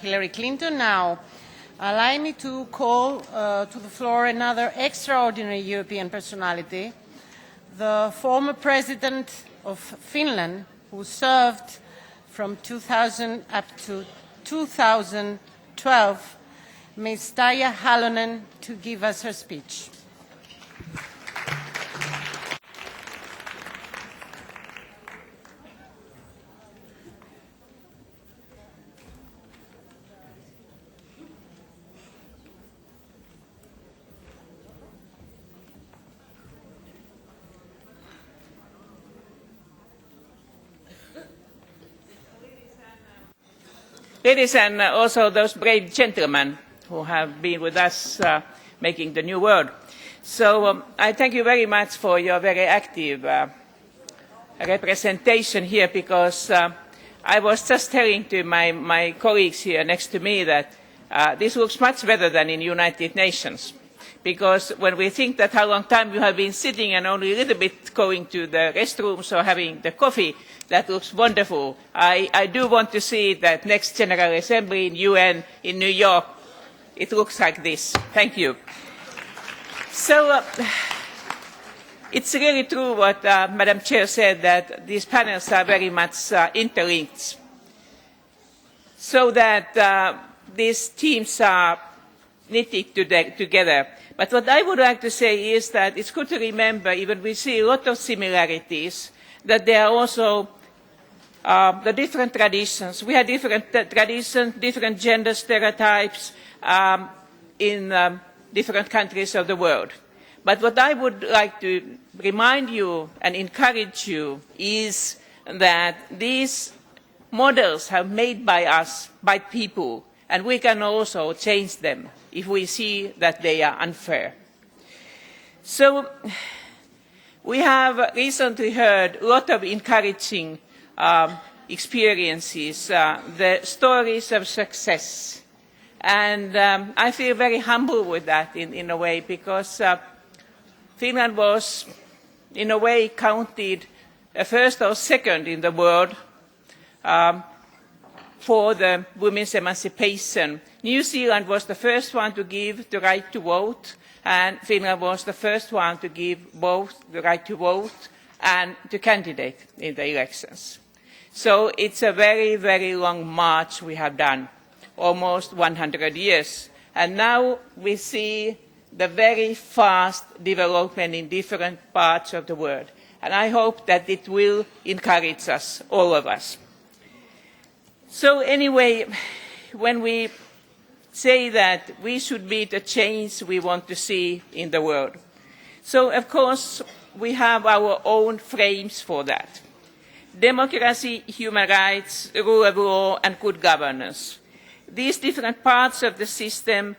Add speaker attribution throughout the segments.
Speaker 1: Hillary Clinton now. Allow me to call to the floor another extraordinary European personality, the former president of Finland, who served from 2000 up to 2012, Ms. Tarja Halonen, to give us her speech.
Speaker 2: Ladies and also those brave gentlemen who have been with us making the new world. So I thank you very much for your very active representation here, because I was just telling to my colleagues here next to me that this looks much better than in the United Nations. Because when we think that how long time you have been sitting and only a little bit going to the restrooms or having the coffee, that looks wonderful. I do want to see that next General Assembly in UN in New York, it looks like this. Thank you. So it's really true what Madam Chair said, that these panels are very much interlinked. So that these teams are knitted together. But what I would like to say is that it's good to remember, even we see a lot of similarities, that there are also the different traditions. We have different traditions, different gender stereotypes in different countries of the world. But what I would like to remind you and encourage you is that these models are made by us, by people, and we can also change them if we see that they are unfair. So we have recently heard a lot of encouraging experiences, the stories of success. And I feel very humble with that in a way, because Finland was, in a way, counted first or second in the world for the women's emancipation. New Zealand was the first one to give the right to vote, and Finland was the first one to give both the right to vote and to candidate in the elections. So it's a very, very long march we have done, almost 100 years. And now we see the very fast development in different parts of the world. And I hope that it will encourage us, all of us. So anyway, when we say that we should be the change we want to see in the world, so of course we have our own frames for that. Democracy, human rights, rule of law and good governance. These different parts of the system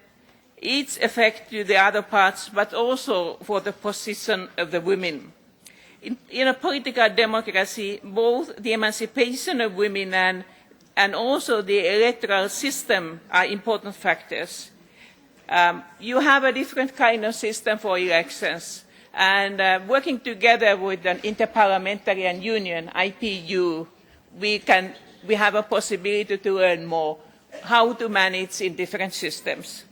Speaker 2: each affect the other parts, but also for the position of the women. In a political democracy, both the emancipation of women and also the electoral system are important factors. You have a different kind of system for elections, and working together with an Interparliamentarian Union, IPU, we have a possibility to learn more how to manage in different systems.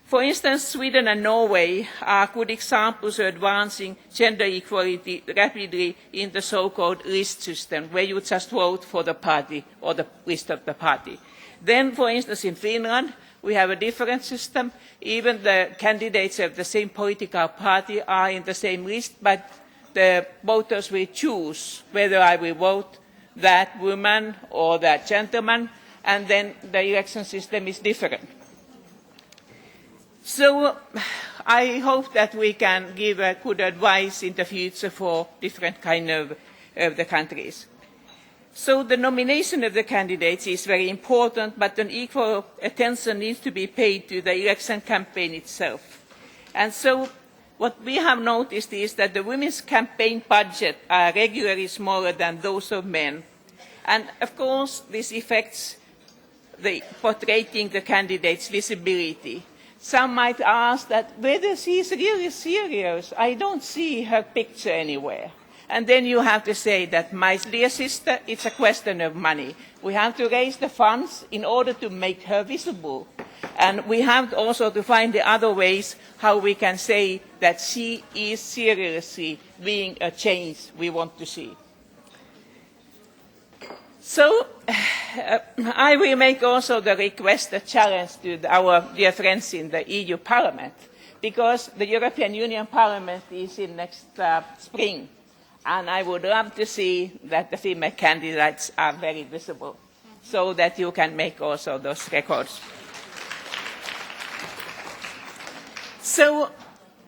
Speaker 2: For instance, Sweden and Norway are good examples of advancing gender equality rapidly in the so-called list system, where you just vote for the party or the list of the party. Then, for instance, in Finland, we have a different system. Even the candidates of the same political party are in the same list, but the voters will choose whether I will vote that woman or that gentleman, and then the election system is different. So I hope that we can give good advice in the future for different kind of the countries. So the nomination of the candidates is very important, but an equal attention needs to be paid to the election campaign itself. And so what we have noticed is that the women's campaign budget are regularly smaller than those of men. And of course, this affects the portraying the candidate's visibility. Some might ask that whether she is really serious. I don't see her picture anywhere. And then you have to say that, my dear sister, it's a question of money. We have to raise the funds in order to make her visible. And we have also to find the other ways how we can say that she is seriously being a change we want to see. So I will make also the request, a challenge to our dear friends in the EU Parliament, because the European Union Parliament is in next spring. And I would love to see that the female candidates are very visible, so that you can make also those records. So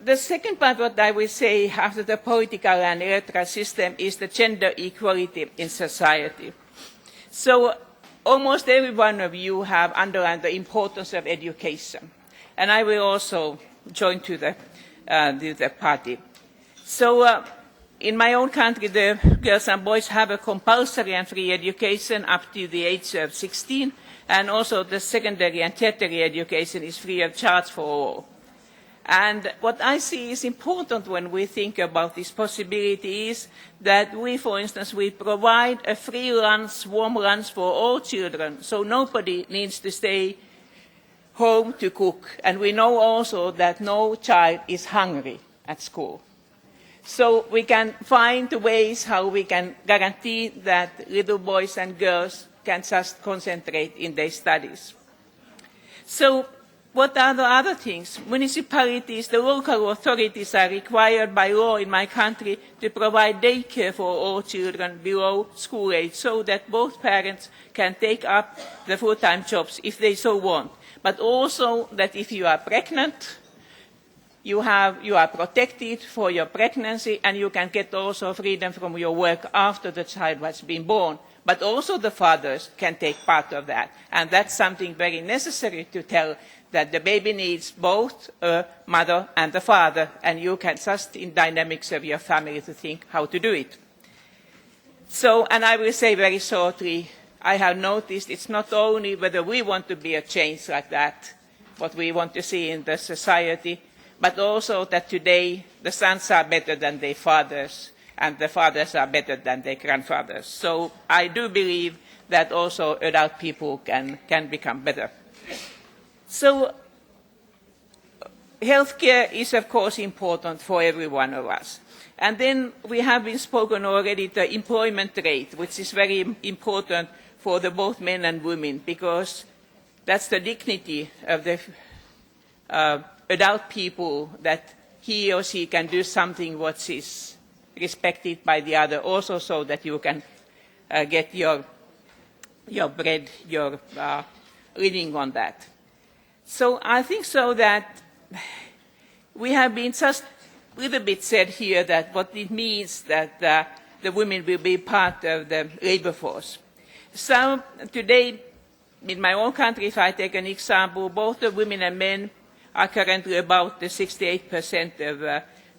Speaker 2: the second part what I will say after the political and electoral system is the gender equality in society. So almost every one of you have underlined the importance of education. And I will also join to the party. So in my own country, the girls and boys have a compulsory and free education up to the age of 16, and also the secondary and tertiary education is free of charge for all. And what I see is important when we think about this possibility is that we, for instance, we provide a free lunch, warm lunch for all children, so nobody needs to stay home to cook. And we know also that no child is hungry at school. So we can find ways how we can guarantee that little boys and girls can just concentrate in their studies. So what are the other things? Municipalities, the local authorities are required by law in my country to provide daycare for all children below school age, so that both parents can take up the full-time jobs if they so want. But also that if you are pregnant, you are protected for your pregnancy, and you can get also freedom from your work after the child has been born. But also the fathers can take part of that. And that's something very necessary to tell, that the baby needs both a mother and a father, and you can just in dynamics of your family to think how to do it. So, and I will say very shortly, I have noticed it's not only whether we want to be a change like that, what we want to see in the society, but also that today the sons are better than their fathers, and the fathers are better than their grandfathers. So I do believe that also adult people can become better. So healthcare is, of course, important for every one of us. And then we have been spoken already the employment rate, which is very important for both men and women, because that's the dignity of the adult people, that he or she can do something what is respected by the other, also so that you can get your bread, your living on that. So I think so that we have been just a little bit said here that what it means that the women will be part of the labor force. So today, in my own country, if I take an example, both the women and men are currently about the 68%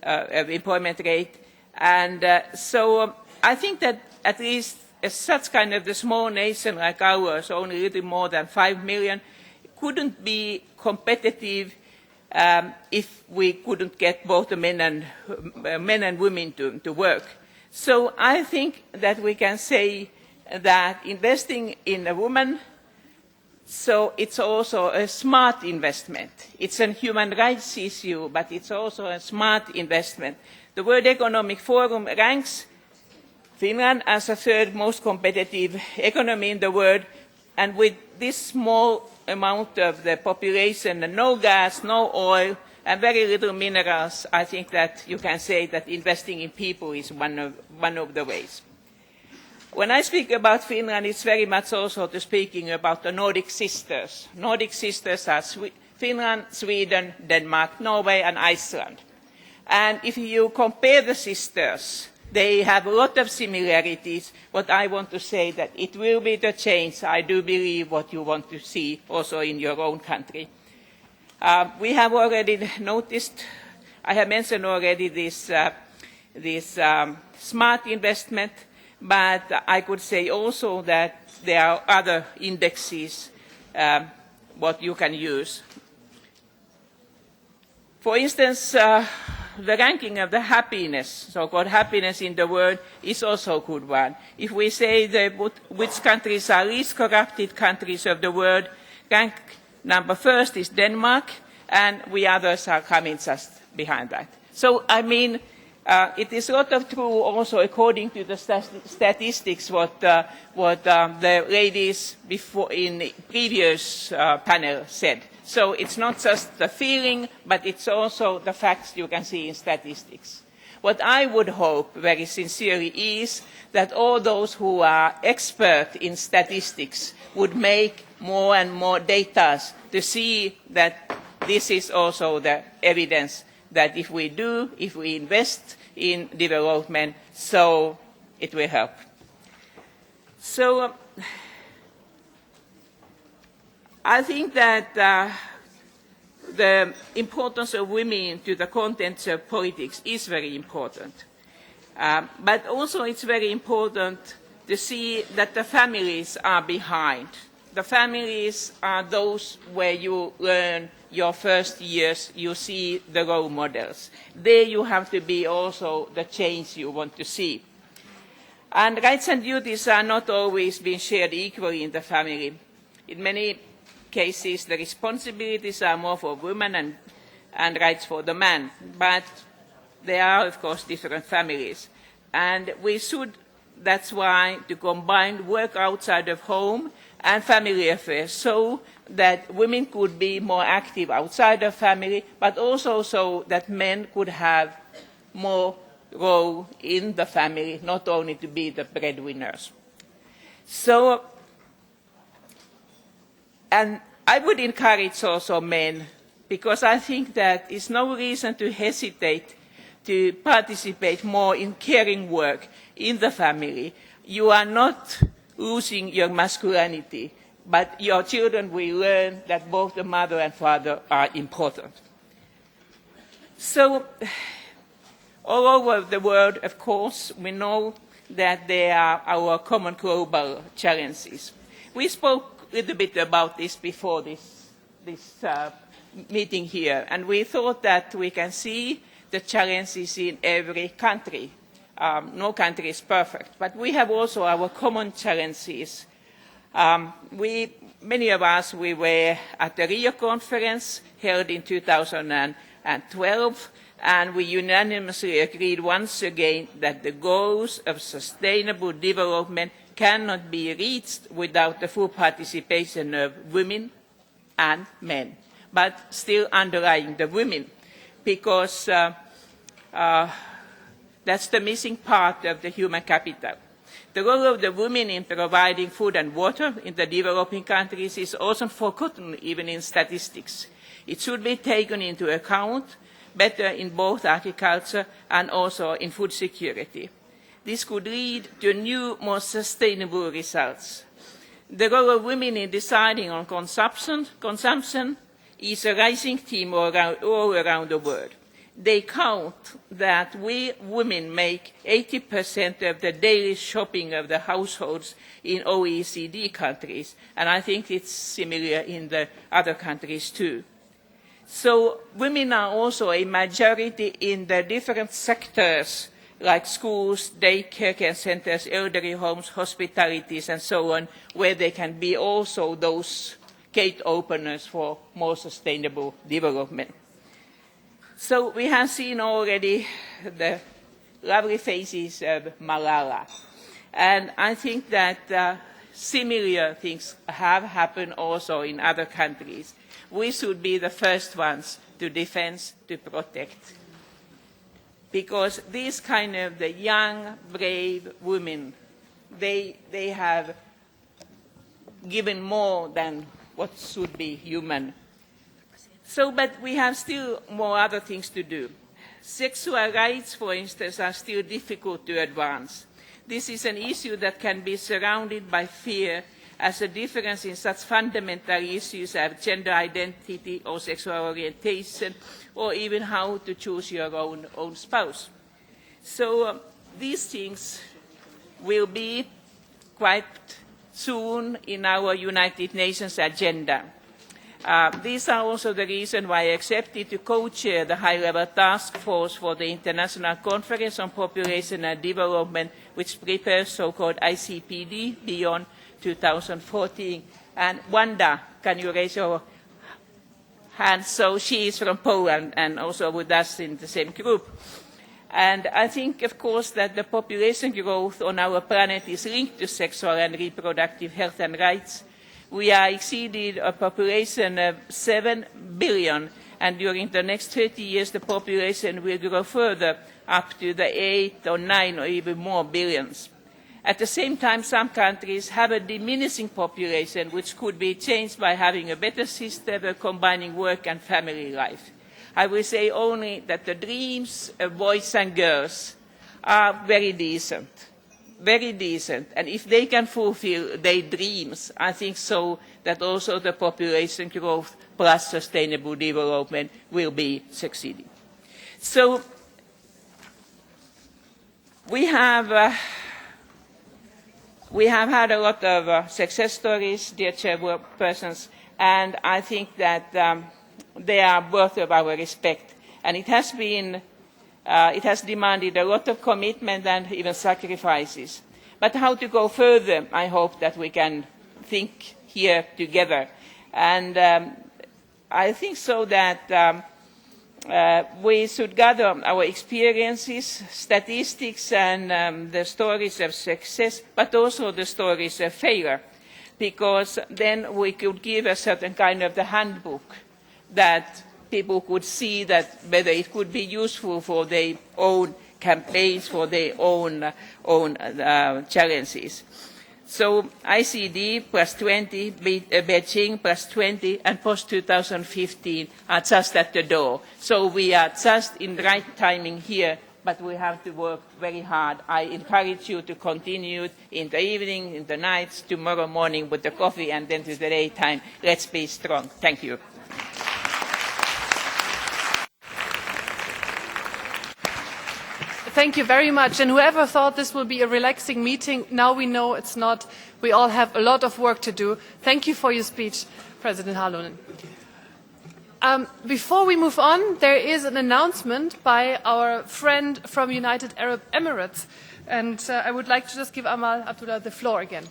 Speaker 2: of employment rate. And so I think that at least as such kind of the small nation like ours, only a little more than 5 million, couldn't be competitive if we couldn't get both the men and women to work. So I think that we can say that investing in a woman, so it's also a smart investment. It's a human rights issue, but it's also a smart investment. The World Economic Forum ranks Finland as the third most competitive economy in the world, and with this small amount of the population, and no gas, no oil, and very little minerals, I think that you can say that investing in people is one of the ways. When I speak about Finland, it's very much also speaking about the Nordic sisters. Nordic sisters are Finland, Sweden, Denmark, Norway, and Iceland. And if you compare the sisters, they have a lot of similarities. What I want to say that it will be the change, I do believe, what you want to see also in your own country. We have already noticed, I have mentioned already this smart investment, but I could say also that there are other indexes what you can use. For instance, the ranking of the happiness, so-called happiness in the world, is also a good one. If we say which countries are least corrupted countries of the world, rank number first is Denmark, and we others are coming just behind that. So, I mean, it is a lot of true also according to the statistics what the ladies before in the previous panel said. So it's not just the feeling, but it's also the facts you can see in statistics. What I would hope very sincerely is that all those who are expert in statistics would make more and more data to see that this is also the evidence that if we invest in development, so it will help. So I think that the importance of women to the contents of politics is very important. But also it's very important to see that the families are behind. The families are those where you learn your first years, you see the role models. There you have to be also the change you want to see. And rights and duties are not always being shared equally in the family. In many cases, the responsibilities are more for women and rights for the man. But there are, of course, different families. And we should, that's why, to combine work outside of home and family affairs so that women could be more active outside of family, but also so that men could have more role in the family, not only to be the breadwinners. So, and I would encourage also men, because I think that there's no reason to hesitate to participate more in caring work in the family. You are not losing your masculinity, but your children will learn that both the mother and father are important. So, all over the world, of course, we know that there are our common global challenges. We spoke a little bit about this before this meeting here, and we thought that we can see the challenges in every country. No country is perfect, but we have also our common challenges. Many of us, we were at the Rio conference held in 2012, and we unanimously agreed once again that the goals of sustainable development cannot be reached without the full participation of women and men, but still underlying the women, because that's the missing part of the human capital. The role of the women in providing food and water in the developing countries is often forgotten even in statistics. It should be taken into account better in both agriculture and also in food security. This could lead to new, more sustainable results. The role of women in deciding on consumption is a rising theme all around the world. They count that we women make 80% of the daily shopping of the households in OECD countries, and I think it's similar in the other countries too. So women are also a majority in the different sectors like schools, daycare care centers, elderly homes, hospitalities, and so on, where they can be also those gate openers for more sustainable development. So we have seen already the lovely faces of Malala. And I think that similar things have happened also in other countries. We should be the first ones to defend, to protect. Because these kind of the young, brave women, they have given more than what should be human. So, but we have still more other things to do. Sexual rights, for instance, are still difficult to advance. This is an issue that can be surrounded by fear, as a difference in such fundamental issues as gender identity or sexual orientation, or even how to choose your own spouse. So these things will be quite soon in our United Nations agenda. These are also the reason why I accepted to co-chair the high-level task force for the International Conference on Population and Development, which prepares so-called ICPD beyond 2014. And Wanda, can you raise your hand? So she is from Poland and also with us in the same group. And I think, of course, that the population growth on our planet is linked to sexual and reproductive health and rights. We are exceeded a population of 7 billion, and during the next 30 years the population will grow further up to the 8 or 9 or even more billions. At the same time, some countries have a diminishing population, which could be changed by having a better system of combining work and family life. I will say only that the dreams of boys and girls are very decent. Very decent, and if they can fulfill their dreams, I think so that also the population growth plus sustainable development will be succeeding. So we have had a lot of success stories, dear chairpersons, and I think that they are worth of our respect. And it has been it has demanded a lot of commitment and even sacrifices. But how to go further, I hope that we can think here together. And I think so that we should gather our experiences, statistics and the stories of success, but also the stories of failure, because then we could give a certain kind of the handbook that people could see that whether it could be useful for their own campaigns, for their own challenges. So ICD plus 20, Beijing plus 20, and post-2015 are just at the door. So we are just in the right timing here, but we have to work very hard. I encourage you to continue in the evening, in the nights, tomorrow morning with the coffee, and then to the daytime. Let's be strong. Thank you.
Speaker 3: Thank you very much. And whoever thought this will be a relaxing meeting, now we know it's not. We all have a lot of work to do. Thank you for your speech, President Halonen. Before we move on, there is an announcement by our friend from United Arab Emirates. And I would like to just give Amal Abdullah the floor again.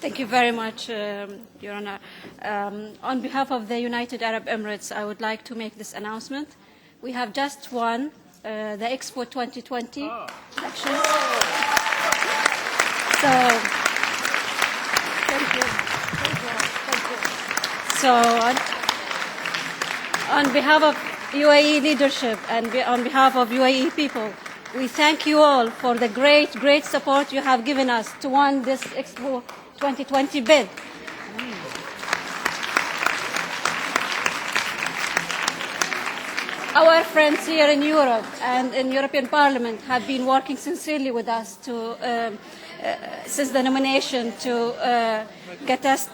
Speaker 4: Thank you very much, Your Honor. On behalf of the United Arab Emirates, I would like to make this announcement. We have just won the Expo 2020 elections. So, thank you. So, on behalf of UAE leadership and on behalf of UAE people, we thank you all for the great support you have given us to win this Expo 2020 bid. Our friends here in Europe and in European Parliament have been working sincerely with us to, since the nomination to get us,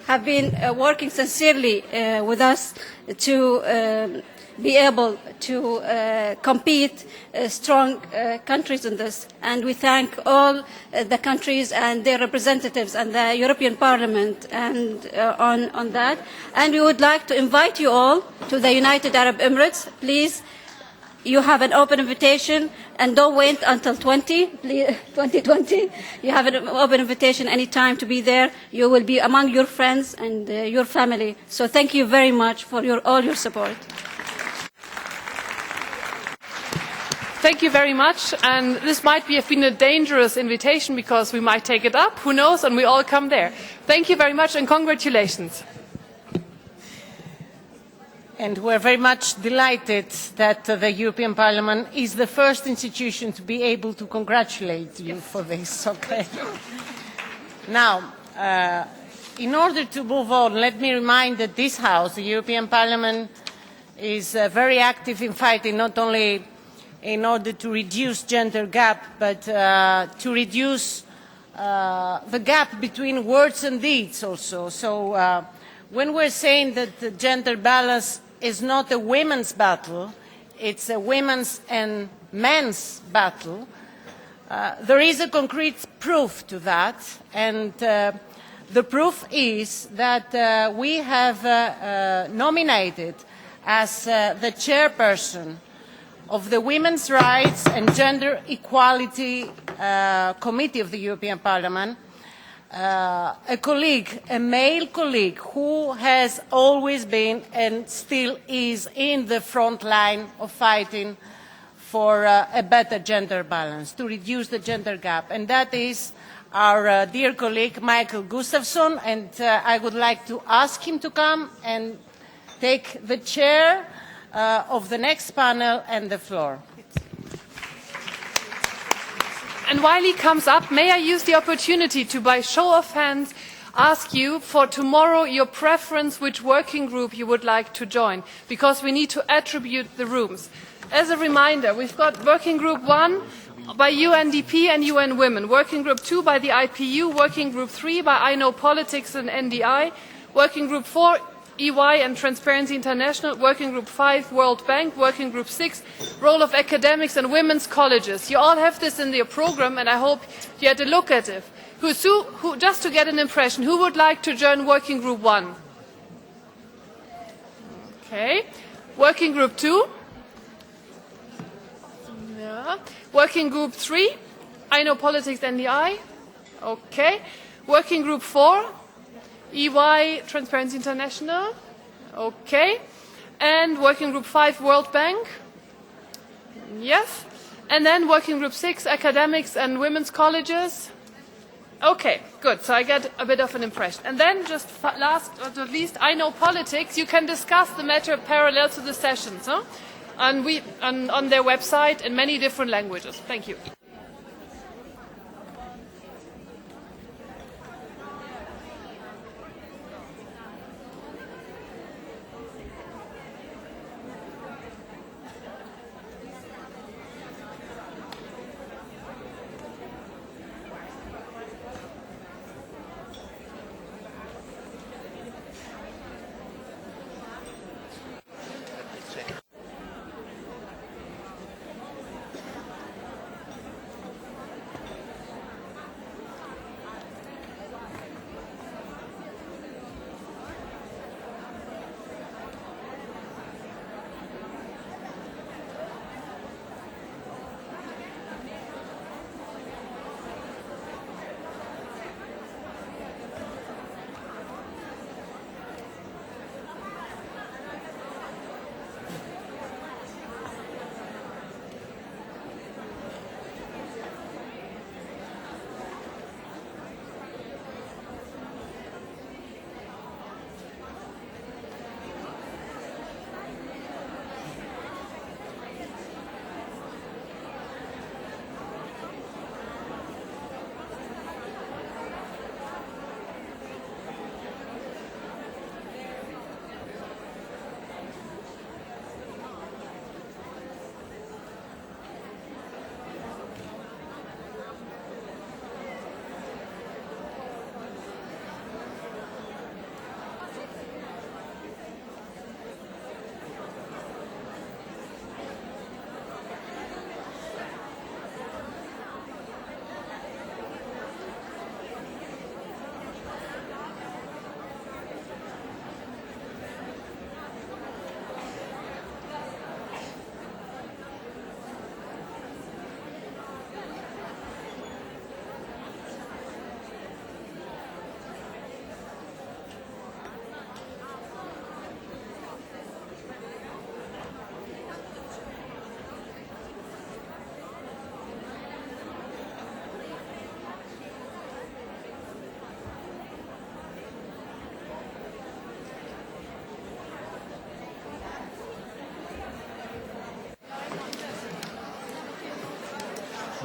Speaker 4: have been working sincerely with us to be able to compete strong countries in this. And we thank all the countries and their representatives and the European Parliament and on that. And we would like to invite you all to the United Arab Emirates. Please, you have an open invitation and don't wait until 2020. You have an open invitation any time to be there. You will be among your friends and your family. So thank you very much for all your support.
Speaker 3: Thank you very much, and this might have been a dangerous invitation because we might take it up, who knows, and we all come there. Thank you very much and congratulations.
Speaker 1: And we're very much delighted that the European Parliament is the first institution to be able to congratulate you for this. Okay. Now, in order to move on, let me remind that this House, the European Parliament, is very active in fighting not only in order to reduce gender gap, but to reduce the gap between words and deeds also. So when we're saying that the gender balance is not a women's battle, it's a women's and men's battle, There is a concrete proof to that, and the proof is that we have nominated as the chairperson of the Women's Rights and Gender Equality Committee of the European Parliament a colleague, a male colleague, who has always been and still is in the front line of fighting for a better gender balance, to reduce the gender gap. And that is our dear colleague, Mikael Gustafsson. And I would like to ask him to come and take the chair of the next panel and the floor.
Speaker 3: And while he comes up, may I use the opportunity to, by show of hands, ask you for tomorrow your preference which working group you would like to join, because we need to attribute the rooms. As a reminder, we've got working group 1 by UNDP and UN Women, working group 2 by the IPU, working group 3 by I Know Politics and NDI, working group 4 EY and Transparency International, Working Group 5, World Bank, Working Group 6, Role of Academics and Women's Colleges. You all have this in your program, and I hope you had a look at it. Who, just to get an impression, who would like to join Working Group 1? Okay. Working Group 2? Yeah. Working Group 3? I Know Politics and the I? Okay. Working Group 4? EY, Transparency International, okay. And Working Group 5, World Bank, yes. And then Working Group 6, Academics and Women's Colleges, okay, good. So I get a bit of an impression. And then just last but not least, I Know Politics. You can discuss the matter parallel to the sessions, huh? On their website in many different languages. Thank you.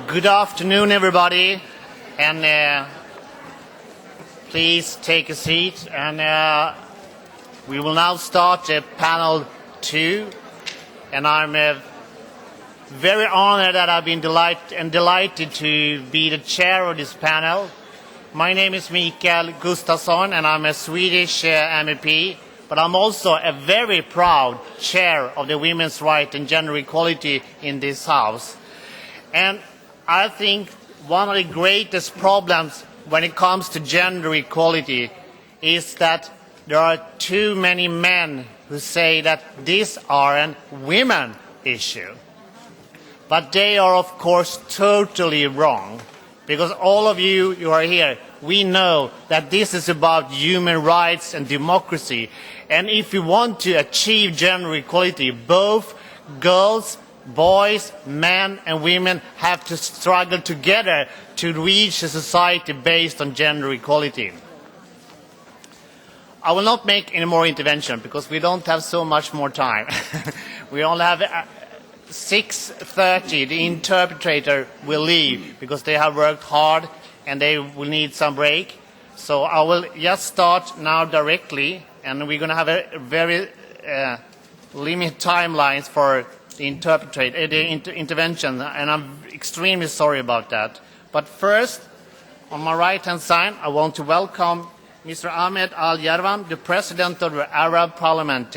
Speaker 5: Good afternoon, everybody, and please take a seat. And we will now start panel 2. And I'm very honored that I've been delighted to be the chair of this panel. My name is Mikael Gustafsson, and I'm a Swedish MEP, but I'm also a very proud chair of the Women's Rights and Gender Equality in this House. And I think one of the greatest problems when it comes to gender equality is that there are too many men who say that this are a women issue. But they are, of course, totally wrong. Because all of you who are here, we know that this is about human rights and democracy. And if we want to achieve gender equality, both girls, boys, men and women have to struggle together to reach a society based on gender equality. I will not make any more intervention because we don't have so much more time. We only have 6:30. The interpreter will leave because they have worked hard and they will need some break. So I will just start now directly, and we're going to have a very limited timelines for the intervention, and I'm extremely sorry about that. But first, on my right-hand side, I want to welcome Mr. Ahmed Jarwan, the President of the Arab Parliament,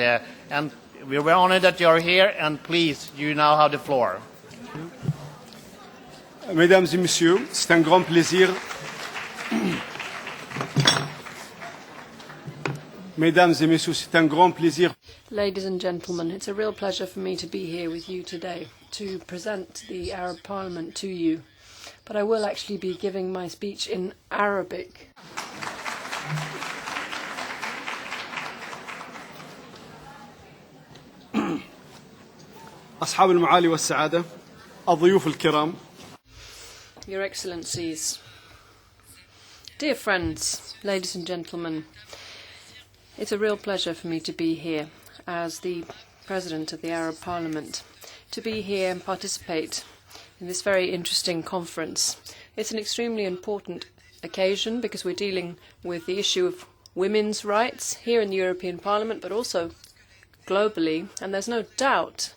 Speaker 5: and we're very honored that you are here, and please, you now have the floor.
Speaker 6: Mesdames et messieurs, c'est un grand plaisir. Mesdames et messieurs, c'est un grand plaisir.
Speaker 3: Ladies and gentlemen, it's a real pleasure for me to be here with you today to present the Arab Parliament to you. But I will actually be giving my speech in Arabic.
Speaker 6: أصحاب المعالي والسعادة، الضيوف الكرام.
Speaker 3: Your Excellencies, dear friends, ladies and gentlemen, it's a real pleasure for me to be here as the President of the Arab Parliament, to be here and participate in this very interesting conference. It's an extremely important occasion because we're dealing with the issue of women's rights here in the European Parliament, but also globally, and there's no doubt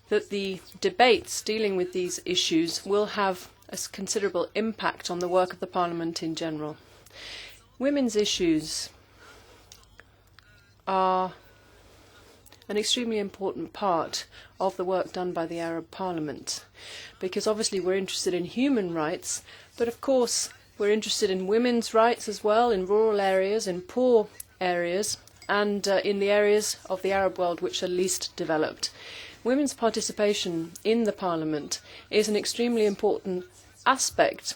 Speaker 3: that the debates dealing with these issues will have a considerable impact on the work of the Parliament in general. Women's issues are an extremely important part of the work done by the Arab Parliament, because obviously we're interested in human rights, but of course we're interested in women's rights as well, in rural areas, in poor areas, and in the areas of the Arab world which are least developed. Women's participation in the Parliament is an extremely important aspect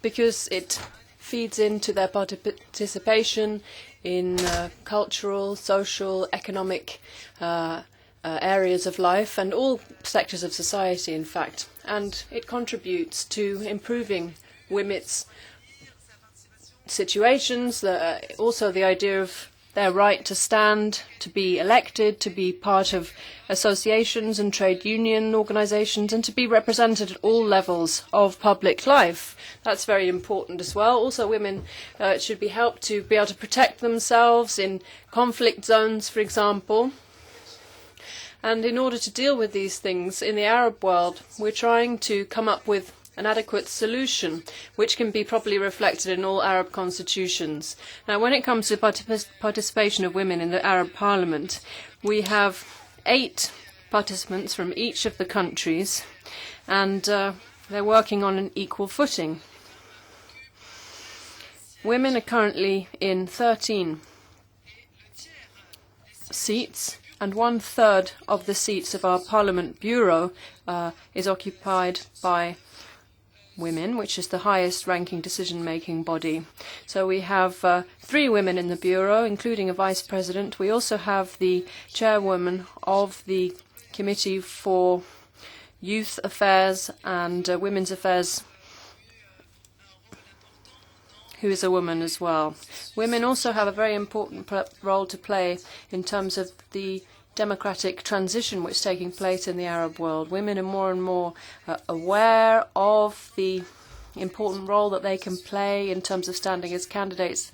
Speaker 3: because it feeds into their participation in cultural, social, economic areas of life and all sectors of society, in fact. And it contributes to improving women's situations, also the idea of their right to stand, to be elected, to be part of associations and trade union organisations, and to be represented at all levels of public life. That's very important as well. Also, women should be helped to be able to protect themselves in conflict zones, for example. And in order to deal with these things in the Arab world, we're trying to come up with an adequate solution which can be properly reflected in all Arab constitutions. Now, when it comes to participation of women in the Arab Parliament, we have 8 participants from each of the countries, and they're working on an equal footing. Women are currently in 13 seats, and 1/3 of the seats of our Parliament Bureau is occupied by women, which is the highest ranking decision-making body. So we have 3 women in the Bureau, including a Vice President. We also have the Chairwoman of the Committee for Youth Affairs and Women's Affairs, who is a woman as well. Women also have a very important role to play in terms of the democratic transition which is taking place in the Arab world. Women are more and more aware of the important role that they can play in terms of standing as candidates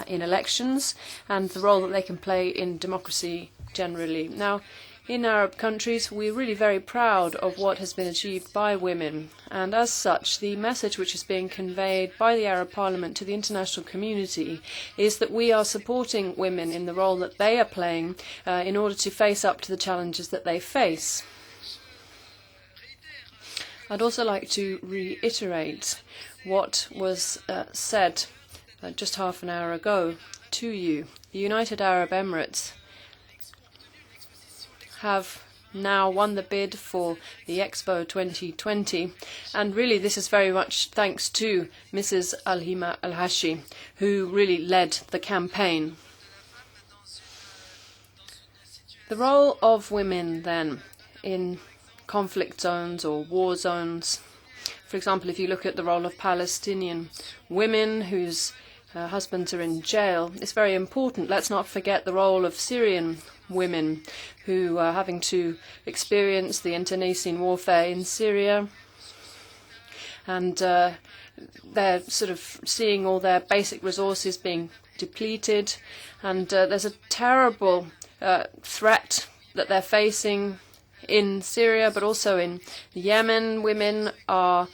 Speaker 3: in elections and the role that they can play in democracy generally. Now,
Speaker 7: In Arab countries, we're really very proud of what has been achieved by women, and as such, the message which is being conveyed by the Arab Parliament to the international community is that we are supporting women in the role that they are playing in order to face up to the challenges that they face. I'd also like to reiterate what was said just half an hour ago to you. The United Arab Emirates have now won the bid for the Expo 2020, and really this is very much thanks to Mrs. Alhima Al-Hashi, who really led the campaign. The role of women then in conflict zones or war zones, for example, if you look at the role of Palestinian women whose husbands are in jail, it's very important. Let's not forget the role of Syrian women who are having to experience the internecine warfare in Syria, and they're sort of seeing all their basic resources being depleted, and there's a terrible threat that they're facing in Syria, but also in Yemen. Women are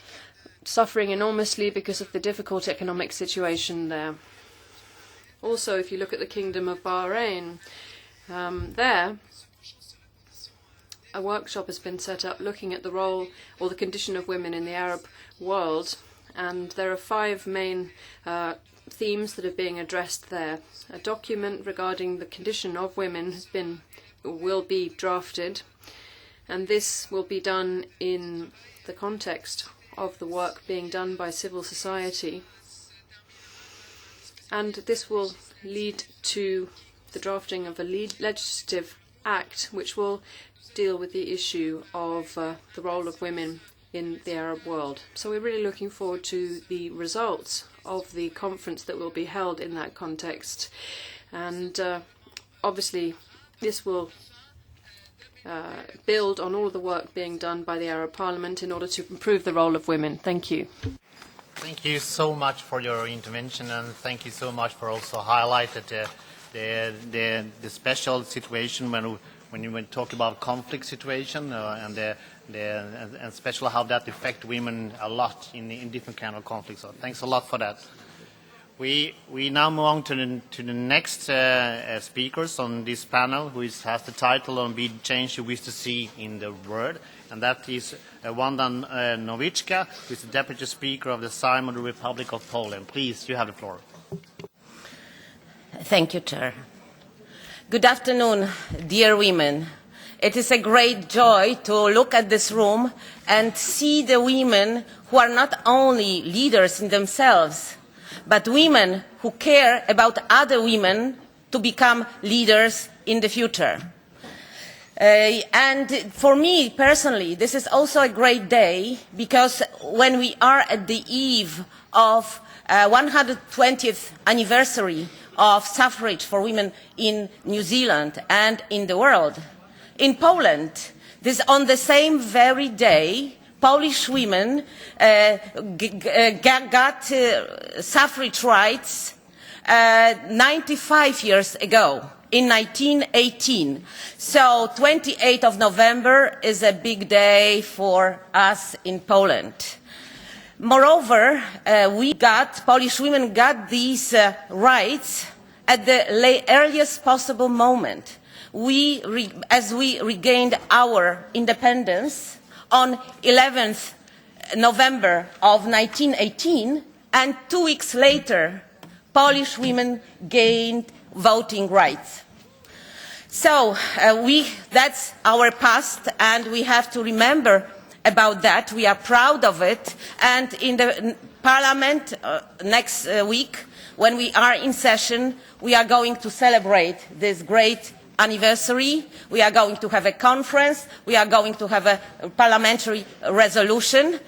Speaker 7: suffering enormously because of the difficult economic situation there. Also, if you look at the Kingdom of Bahrain, there a workshop has been set up looking at the role or the condition of women in the Arab world, and there are 5 main themes that are being addressed there. A document regarding the condition of women will be drafted, and this will be done in the context of the work being done by civil society, and this will lead to the drafting of a legislative act which will deal with the issue of the role of women in the Arab world. So we're really looking forward to the results of the conference that will be held in that context, and obviously this will build on all of the work being done by the Arab Parliament in order to improve the role of women. Thank you.
Speaker 5: Thank you so much for your intervention, and thank you so much for also highlighting the special situation when you talk about conflict situation and especially how that affects women a lot in different kind of conflicts. So thanks a lot for that. We now move on to the next speakers on this panel, who has the title on "Be the Change You Wish to See in the World," and that is Wanda Norwicka, who is the Deputy Speaker of the Sejm of the Republic of Poland. Please, you have the floor.
Speaker 8: Thank you, Chair. Good afternoon, dear women. It is a great joy to look at this room and see the women who are not only leaders in themselves, but women who care about other women to become leaders in the future. And for me personally, this is also a great day, because when we are at the eve of 120th anniversary of suffrage for women in New Zealand and in the world, in Poland, this on the same very day, Polish women got suffrage rights 95 years ago, in 1918. So 28th of November is a big day for us in Poland. Moreover, Polish women got these rights at the earliest possible moment. As we regained our independence on 11th November of 1918, and 2 weeks later, Polish women gained voting rights. So that's our past, and we have to remember about that. We are proud of it, and in the Parliament next week, when we are in session, we are going to celebrate this great anniversary. We are going to have a conference. We are going to have a parliamentary resolution,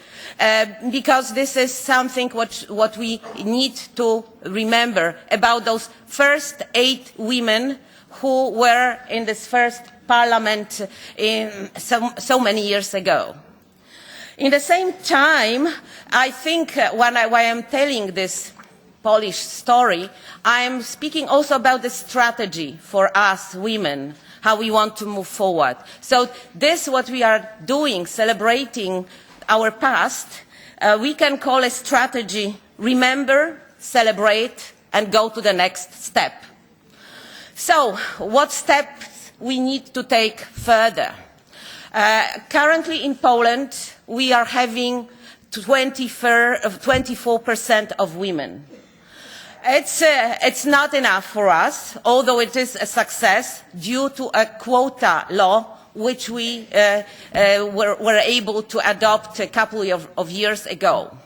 Speaker 8: because this is something what we need to remember about those first 8 women who were in this first parliament so many years ago. In the same time, I think when I am telling this Polish story, I am speaking also about the strategy for us women, how we want to move forward. So this, what we are doing, celebrating our past, we can call a strategy: remember, celebrate, and go to the next step. So, what steps we need to take further? Currently in Poland, we are having 24% of women. It's not enough for us, although it is a success due to a quota law which we were able to adopt a couple of years ago.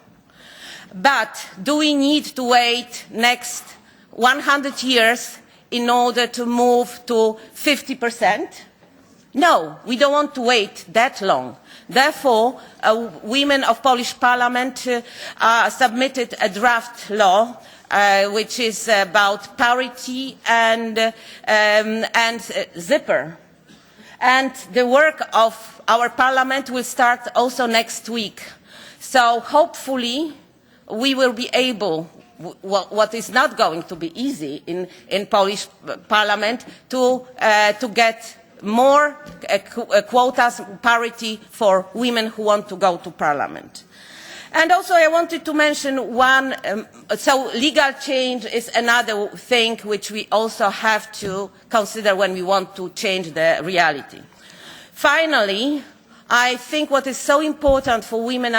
Speaker 8: But do we need to wait next 100 years in order to move to 50%? No, we don't want to wait that long. Therefore, women of Polish Parliament submitted a draft law which is about parity and zipper. And the work of our Parliament will start also next week. So hopefully we will be able, what is not going to be easy in Polish Parliament, to get more quotas, parity for women who want to go to Parliament. And also I wanted to mention one, so legal change is another thing which we also have to consider when we want to change the reality. Finally, I think what is so important for women,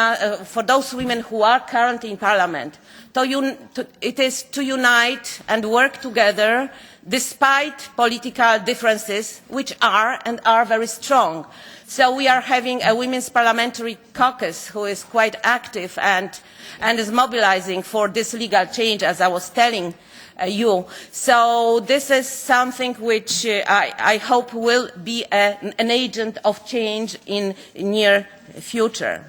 Speaker 8: for those women who are currently in Parliament, it is to unite and work together despite political differences, which are very strong. So we are having a women's parliamentary caucus who is quite active and is mobilizing for this legal change, as I was telling you. So this is something which I hope will be an agent of change in the near future.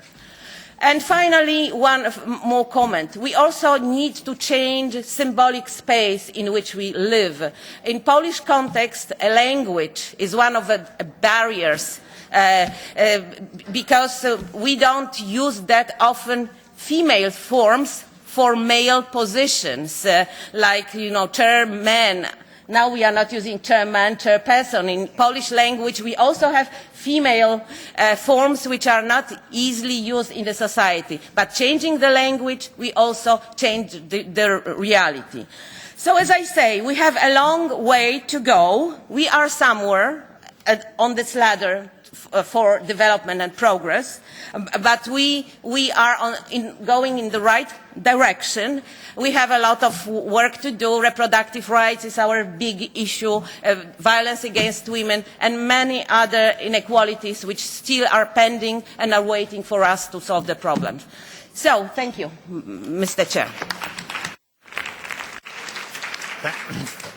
Speaker 8: And finally, one more comment. We also need to change the symbolic space in which we live. In Polish context, a language is one of the barriers because we don't use that often female forms for male positions, like, chairman. Now we are not using chairman, chairperson. In Polish language, we also have female forms which are not easily used in the society. But changing the language, we also change the reality. So as I say, we have a long way to go. We are somewhere on this ladder for development and progress, but we are going in the right direction. We have a lot of work to do. Reproductive rights is our big issue, violence against women, and many other inequalities which still are pending and are waiting for us to solve the problems. So, thank you, Mr. Chair.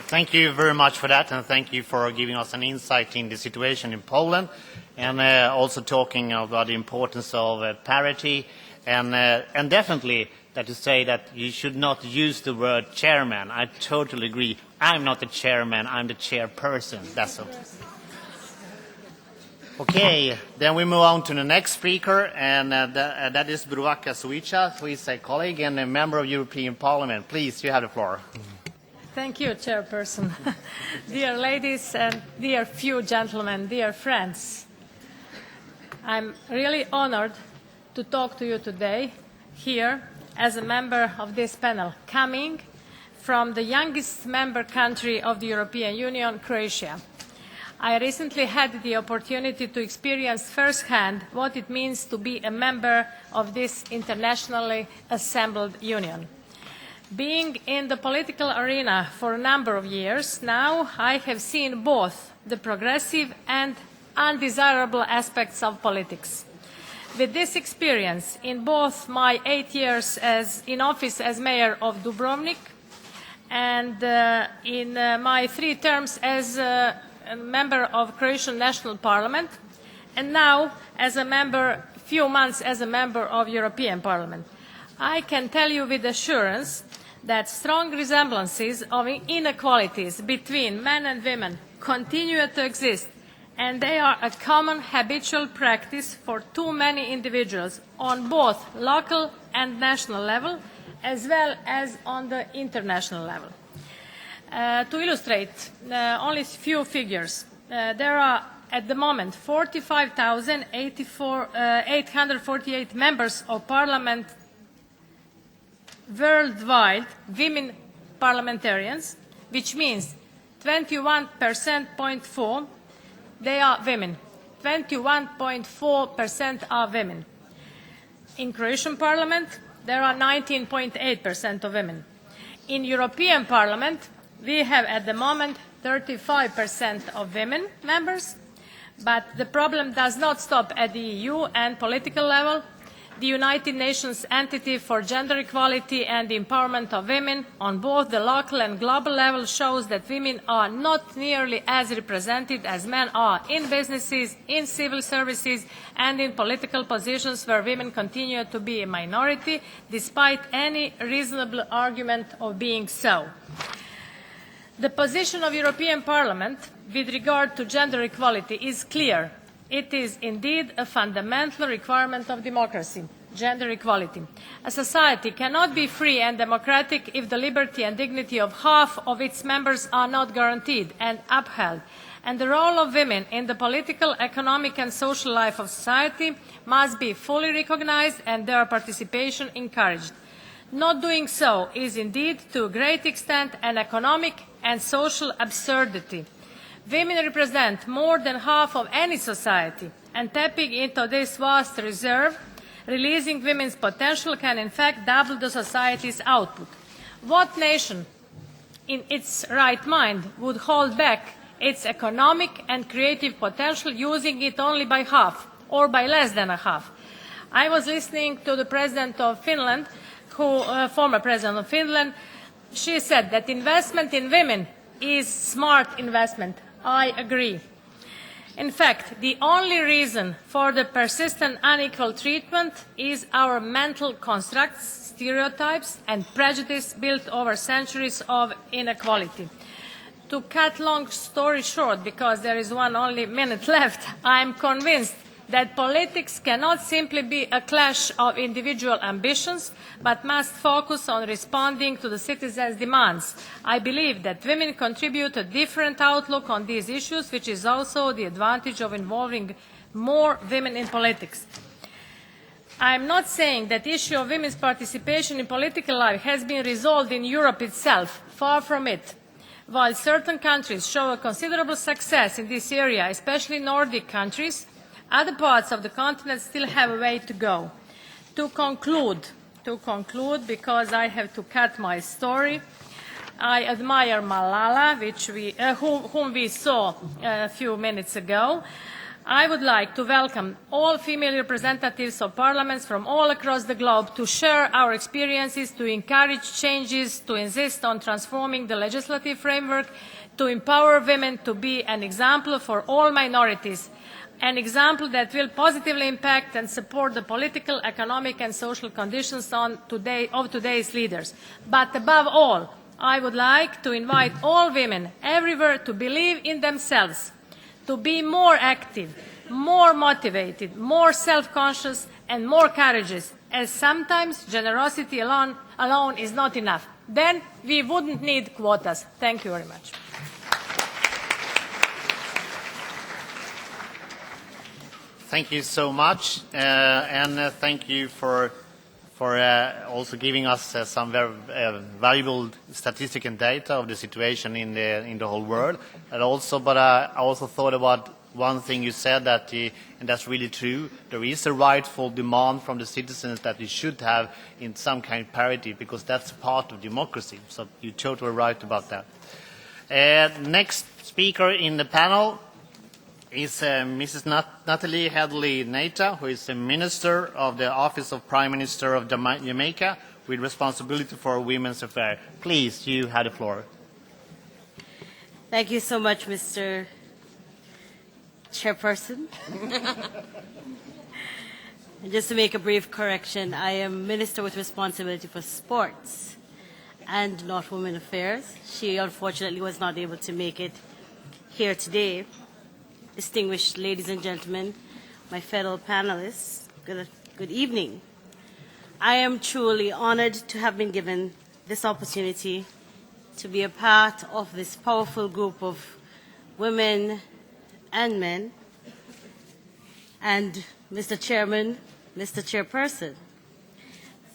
Speaker 5: Thank you very much for that, and thank you for giving us an insight in the situation in Poland, and also talking about the importance of parity, and definitely that to say that you should not use the word chairman. I totally agree. I'm not the chairman, I'm the chairperson. That's all. Okay, then we move on to the next speaker, and that is Dubravka, who is a colleague and a member of European Parliament. Please, you have the floor.
Speaker 9: Thank you, Chairperson. Dear ladies and dear few gentlemen, dear friends, I'm really honored to talk to you today here as a member of this panel, coming from the youngest member country of the European Union, Croatia. I recently had the opportunity to experience firsthand what it means to be a member of this internationally assembled union. Being in the political arena for a number of years now, I have seen both the progressive and undesirable aspects of politics. With this experience, in both my 8 years in office as mayor of Dubrovnik and in my 3 terms as a member of Croatian National Parliament, and now as a few months as a member of European Parliament, I can tell you with assurance that strong resemblances of inequalities between men and women continue to exist, and they are a common habitual practice for too many individuals on both local and national level, as well as on the international level. To illustrate, only a few figures. there are at the moment 45,848 members of parliament worldwide, women parliamentarians, which means 21.4% they are women. 21.4% are women. In Croatian Parliament, there are 19.8% of women. In European Parliament, we have at the moment 35% of women members, but the problem does not stop at the EU and political level. The United Nations entity for gender equality and the empowerment of women on both the local and global level shows that women are not nearly as represented as men are in businesses, in civil services and in political positions where women continue to be a minority despite any reasonable argument of being so. The position of European Parliament with regard to gender equality is clear. It is indeed a fundamental requirement of democracy, gender equality. A society cannot be free and democratic if the liberty and dignity of half of its members are not guaranteed and upheld. And the role of women in the political, economic and social life of society must be fully recognized and their participation encouraged. Not doing so is indeed to a great extent an economic and social absurdity. Women represent more than half of any society, and tapping into this vast reserve, releasing women's potential can in fact double the society's output. What nation in its right mind would hold back its economic and creative potential using it only by half or by less than a half? I was listening to the President of Finland, former President of Finland. She said that investment in women is smart investment. I agree. In fact, the only reason for the persistent unequal treatment is our mental constructs, stereotypes and prejudice built over centuries of inequality. To cut long story short, because there is only 1 minute left, I am convinced that politics cannot simply be a clash of individual ambitions, but must focus on responding to the citizens' demands. I believe that women contribute a different outlook on these issues, which is also the advantage of involving more women in politics. I am not saying that the issue of women's participation in political life has been resolved in Europe itself. Far from it. While certain countries show a considerable success in this area, especially Nordic countries, other parts of the continent still have a way to go. To conclude, because I have to cut my story, I admire Malala, whom we saw a few minutes ago. I would like to welcome all female representatives of parliaments from all across the globe to share our experiences, to encourage changes, to insist on transforming the legislative framework, to empower women to be an example for all minorities, an example that will positively impact and support the political, economic and social conditions of today's leaders. But above all, I would like to invite all women everywhere to believe in themselves, to be more active, more motivated, more self-conscious and more courageous, as sometimes generosity alone is not enough. Then we wouldn't need quotas. Thank you very much.
Speaker 5: Thank you so much, and thank you for also giving us some very valuable statistical data of the situation in the whole world. And also, but I also thought about one thing you said, that and that's really true. There is a rightful demand from the citizens that we should have in some kind of parity, because that's part of democracy. So you're totally right about that. Next speaker in the panel is Mrs. Natalie Headley-Neita, who is the Minister of the Office of Prime Minister of Jamaica with responsibility for women's affairs. Please, you have the floor.
Speaker 10: Thank you so much, Mr. Chairperson. And just to make a brief correction, I am Minister with responsibility for sports and not women affairs. She unfortunately was not able to make it here today. Distinguished ladies and gentlemen, my fellow panelists, good evening. I am truly honored to have been given this opportunity to be a part of this powerful group of women and men, and Mr. Chairman, Mr. Chairperson,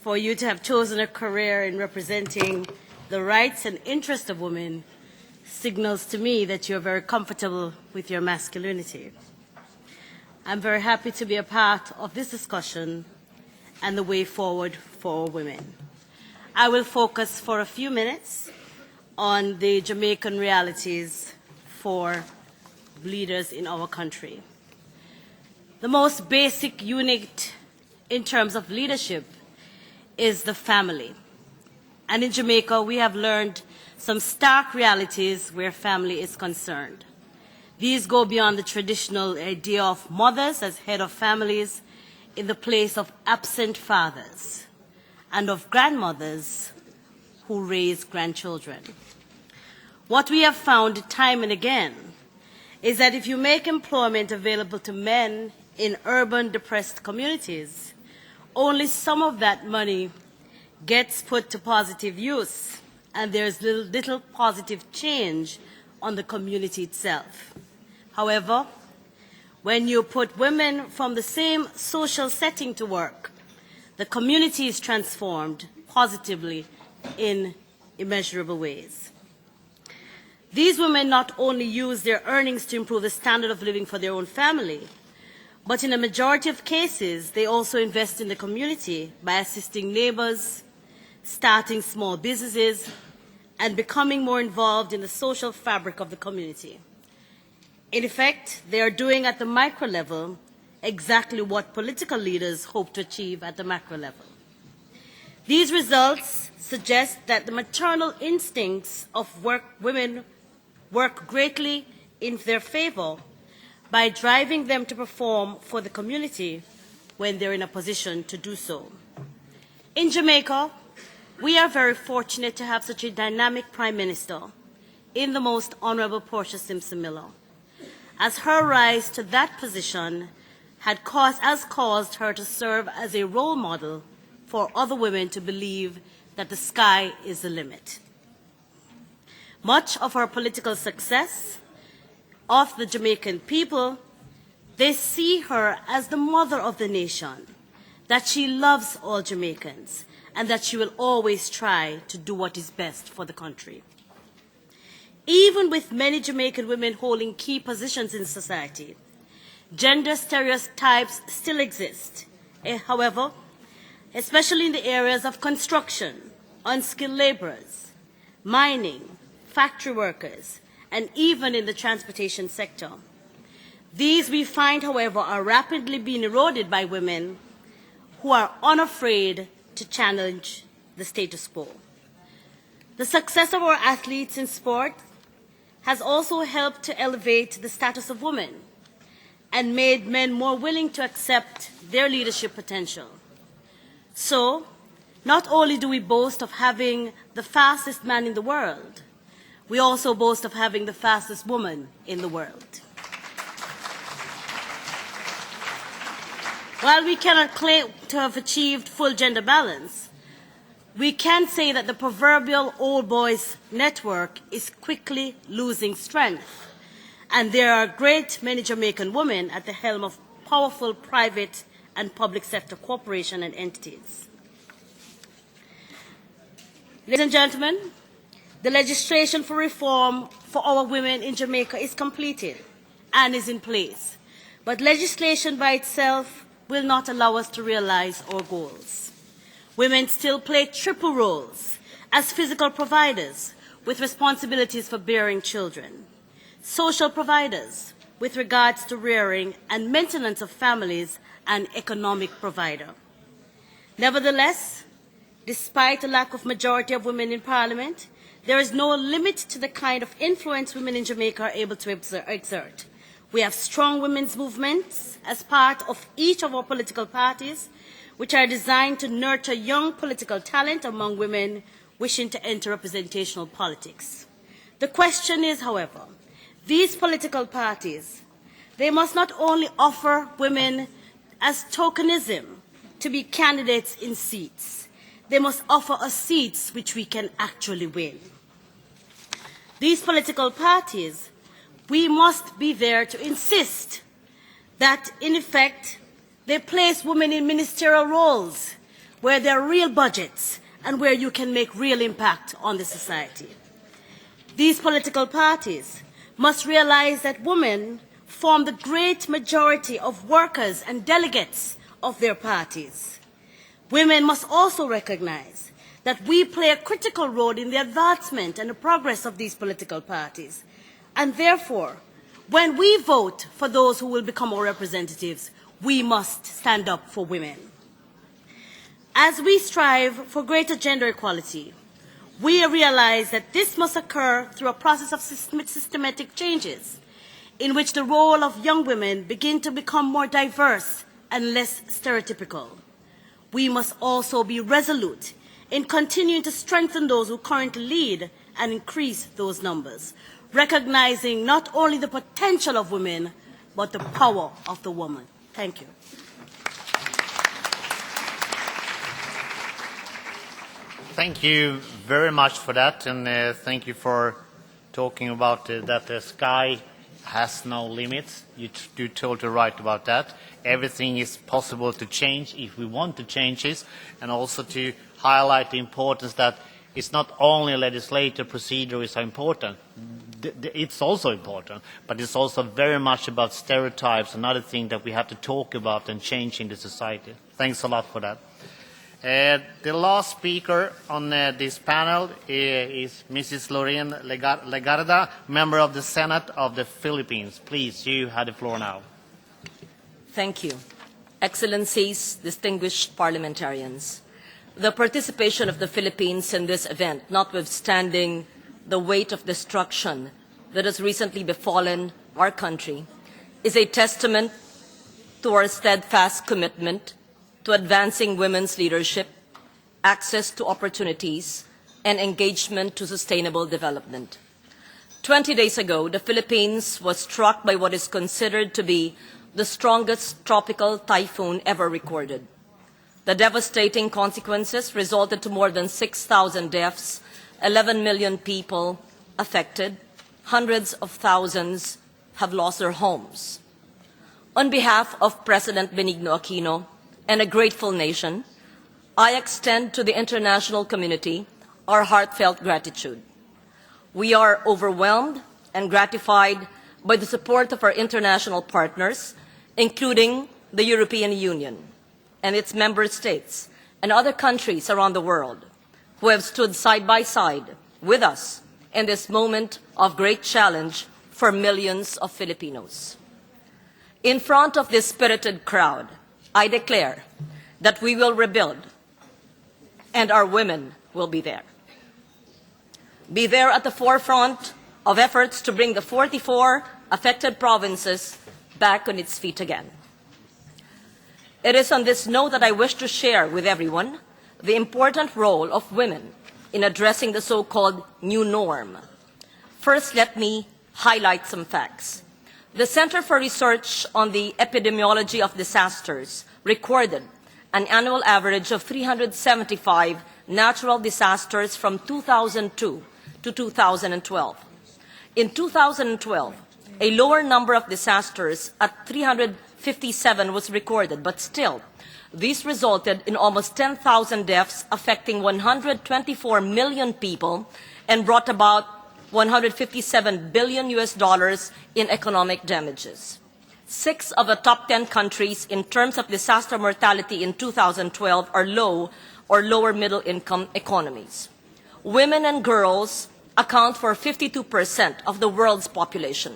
Speaker 10: for you to have chosen a career in representing the rights and interests of women signals to me that you're very comfortable with your masculinity. I'm very happy to be a part of this discussion and the way forward for women. I will focus for a few minutes on the Jamaican realities for leaders in our country. The most basic unit in terms of leadership is the family. And in Jamaica, we have learned some stark realities where family is concerned. These go beyond the traditional idea of mothers as head of families in the place of absent fathers and of grandmothers who raise grandchildren. What we have found time and again is that if you make employment available to men in urban depressed communities, only some of that money gets put to positive use, and there's little positive change on the community itself. However, when you put women from the same social setting to work, the community is transformed positively in immeasurable ways. These women not only use their earnings to improve the standard of living for their own family, but in a majority of cases, they also invest in the community by assisting neighbors, starting small businesses, and becoming more involved in the social fabric of the community. In effect, they are doing at the micro level exactly what political leaders hope to achieve at the macro level. These results suggest that the maternal instincts of women work greatly in their favor by driving them to perform for the community when they're in a position to do so. In Jamaica, we are very fortunate to have such a dynamic Prime Minister in the Most Honourable Portia Simpson Miller, as her rise to that position has caused her to serve as a role model for other women to believe that the sky is the limit. Much of her political success of the Jamaican people, they see her as the mother of the nation, that she loves all Jamaicans, and that she will always try to do what is best for the country. Even with many Jamaican women holding key positions in society, gender stereotypes still exist. However, especially in the areas of construction, unskilled laborers, mining, factory workers, and even in the transportation sector. These we find, however, are rapidly being eroded by women who are unafraid to challenge the status quo. The success of our athletes in sport has also helped to elevate the status of women and made men more willing to accept their leadership potential. So, not only do we boast of having the fastest man in the world, we also boast of having the fastest woman in the world. While we cannot claim to have achieved full gender balance, we can say that the proverbial old boys network is quickly losing strength, and there are a great many Jamaican women at the helm of powerful private and public sector corporations and entities. Ladies and gentlemen, the legislation for reform for our women in Jamaica is completed and is in place, but legislation by itself will not allow us to realize our goals. Women still play triple roles as physical providers with responsibilities for bearing children, social providers with regards to rearing and maintenance of families, and economic provider. Nevertheless, despite a lack of majority of women in Parliament, there is no limit to the kind of influence women in Jamaica are able to exert. We have strong women's movements as part of each of our political parties, which are designed to nurture young political talent among women wishing to enter representational politics. The question is, however, these political parties, they must not only offer women as tokenism to be candidates in seats, they must offer us seats which we can actually win. These political parties we must be there to insist that, in effect, they place women in ministerial roles where there are real budgets and where you can make real impact on the society. These political parties must realize that women form the great majority of workers and delegates of their parties. Women must also recognize that we play a critical role in the advancement and the progress of these political parties. And therefore, when we vote for those who will become our representatives, we must stand up for women. As we strive for greater gender equality, we realize that this must occur through a process of systematic changes in which the role of young women begin to become more diverse and less stereotypical. We must also be resolute in continuing to strengthen those who currently lead and increase those numbers, recognizing not only the potential of women, but the power of the woman. Thank you.
Speaker 5: Thank you very much for that, and thank you for talking about that the sky has no limits. You're totally right about that. Everything is possible to change if we want to change it, and also to highlight the importance that it's not only legislative procedure is important. It's also important, but it's also very much about stereotypes and other things that we have to talk about and change in the society. Thanks a lot for that. The last speaker on this panel is Mrs. Loren Legarda, member of the Senate of the Philippines. Please, you have the floor now.
Speaker 11: Thank you. Excellencies, distinguished parliamentarians, the participation of the Philippines in this event, notwithstanding the weight of destruction that has recently befallen our country, is a testament to our steadfast commitment to advancing women's leadership, access to opportunities, and engagement to sustainable development. 20 days ago, the Philippines was struck by what is considered to be the strongest tropical typhoon ever recorded. The devastating consequences resulted to more than 6,000 deaths, 11 million people affected, hundreds of thousands have lost their homes. On behalf of President Benigno Aquino and a grateful nation, I extend to the international community our heartfelt gratitude. We are overwhelmed and gratified by the support of our international partners, including the European Union and its member states and other countries around the world who have stood side by side with us in this moment of great challenge for millions of Filipinos. In front of this spirited crowd, I declare that we will rebuild, and our women will be there. Be there at the forefront of efforts to bring the 44 affected provinces back on its feet again. It is on this note that I wish to share with everyone the important role of women in addressing the so-called new norm. First, let me highlight some facts. The Center for Research on the Epidemiology of Disasters recorded an annual average of 375 natural disasters from 2002 to 2012. In 2012, a lower number of disasters at 357 was recorded, but still, this resulted in almost 10,000 deaths affecting 124 million people and brought about $157 billion in economic damages. 6 of the top 10 countries in terms of disaster mortality in 2012 are low or lower middle income economies. Women and girls account for 52% of the world's population.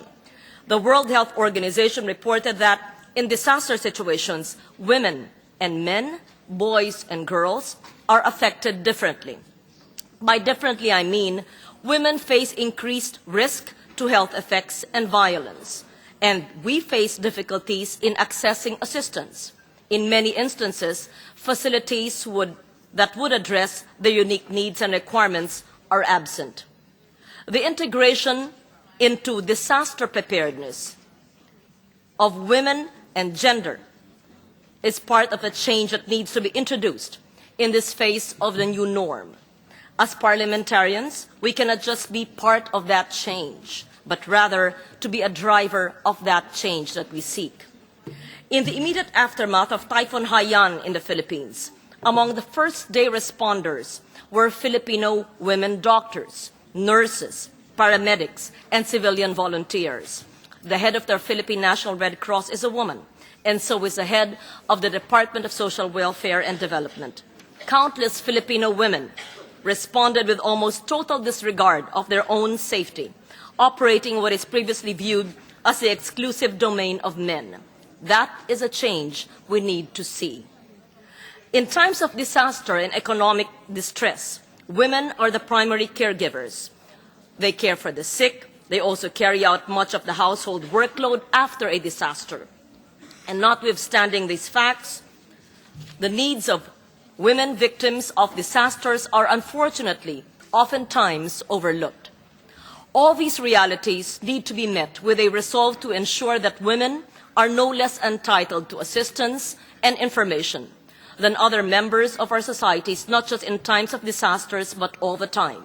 Speaker 11: The World Health Organization reported that in disaster situations, women and men, boys and girls are affected differently. By differently, I mean women face increased risk to health effects and violence, and we face difficulties in accessing assistance. In many instances, facilities that would address the unique needs and requirements are absent. The integration into disaster preparedness of women and gender is part of a change that needs to be introduced in this phase of the new norm. As parliamentarians, we cannot just be part of that change. but rather to be a driver of that change that we seek. In the immediate aftermath of Typhoon Haiyan in the Philippines, among the first-day responders were Filipino women doctors, nurses, paramedics, and civilian volunteers. The head of the Philippine National Red Cross is a woman, and so is the head of the Department of Social Welfare and Development. Countless Filipino women responded with almost total disregard of their own safety, operating what is previously viewed as the exclusive domain of men. That is a change we need to see. In times of disaster and economic distress, women are the primary caregivers. They care for the sick. They also carry out much of the household workload after a disaster. And notwithstanding these facts, the needs of women victims of disasters are unfortunately oftentimes overlooked. All these realities need to be met with a resolve to ensure that women are no less entitled to assistance and information than other members of our societies, not just in times of disasters, but all the time.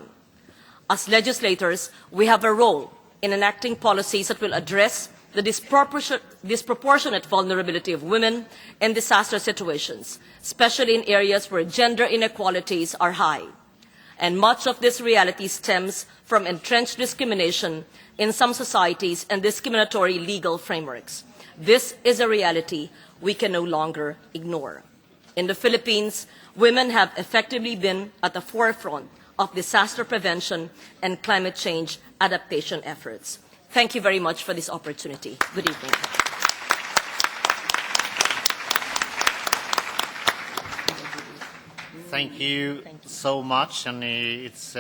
Speaker 11: As legislators, we have a role in enacting policies that will address the disproportionate vulnerability of women in disaster situations, especially in areas where gender inequalities are high. And much of this reality stems from entrenched discrimination in some societies and discriminatory legal frameworks. This is a reality we can no longer ignore. In the Philippines, women have effectively been at the forefront of disaster prevention and climate change adaptation efforts. Thank you very much for this opportunity. Good evening.
Speaker 5: Thank you so much, and it's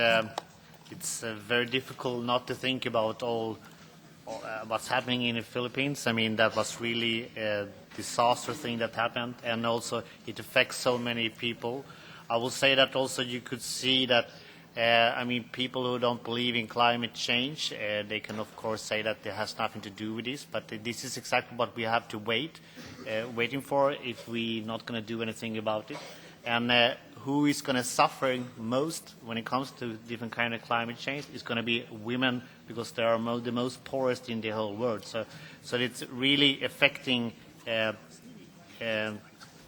Speaker 5: very difficult not to think about all what's happening in the Philippines. I mean, that was really a disaster thing that happened, and also it affects so many people. I will say that also you could see that, I mean, people who don't believe in climate change, they can of course say that it has nothing to do with this, but this is exactly what we have to waiting for if we're not going to do anything about it. And who is going to suffer most when it comes to different kind of climate change is going to be women, because they are the most poorest in the whole world. So it's really affecting the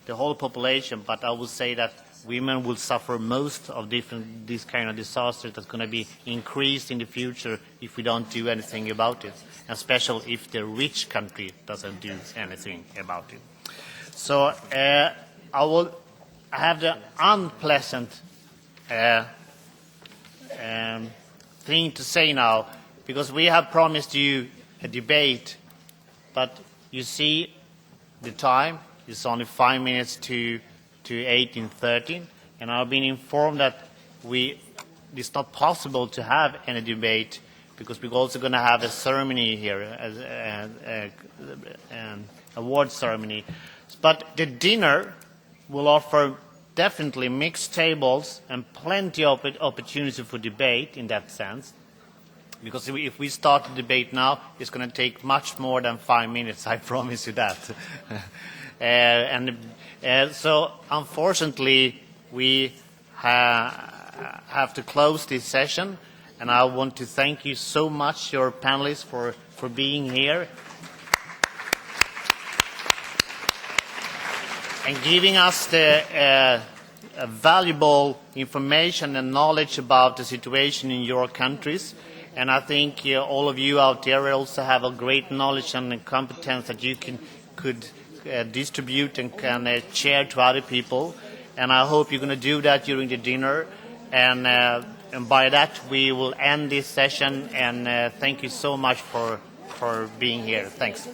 Speaker 5: whole population, but I would say that women will suffer most of this kind of disaster that's going to be increased in the future if we don't do anything about it, especially if the rich country doesn't do anything about it. So I have the unpleasant thing to say now, because we have promised you a debate, but you see the time is only 5 minutes to 18:13, and I've been informed that it's not possible to have any debate because we're also going to have a ceremony here, an award ceremony. But the dinner will offer definitely mixed tables and plenty of opportunity for debate in that sense. Because if we start the debate now, it's going to take much more than 5 minutes, I promise you that. So unfortunately, we have to close this session. And I want to thank you so much, your panelists, for being here and giving us the valuable information and knowledge about the situation in your countries. And I think all of you out there also have a great knowledge and competence that you could distribute and can share to other people. And I hope you're going to do that during the dinner. And by that, we will end this session. And thank you so much for being here. Thanks.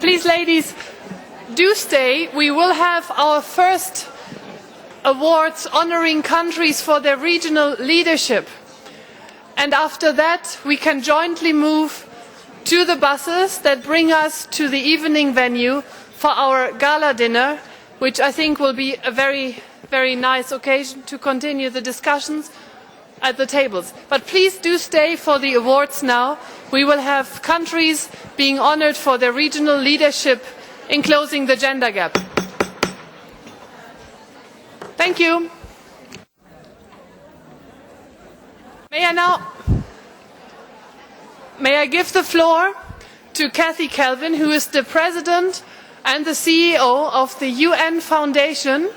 Speaker 3: Please, ladies, do stay. We will have our first awards honoring countries for their regional leadership. And after that, we can jointly move to the buses that bring us to the evening venue for our gala dinner, which I think will be a very, very nice occasion to continue the discussions at the tables. But please do stay for the awards now. We will have countries being honored for their regional leadership in closing the gender gap. Thank you. May I give the floor to Kathy Kelvin, who is the President and the CEO of the UN Foundation,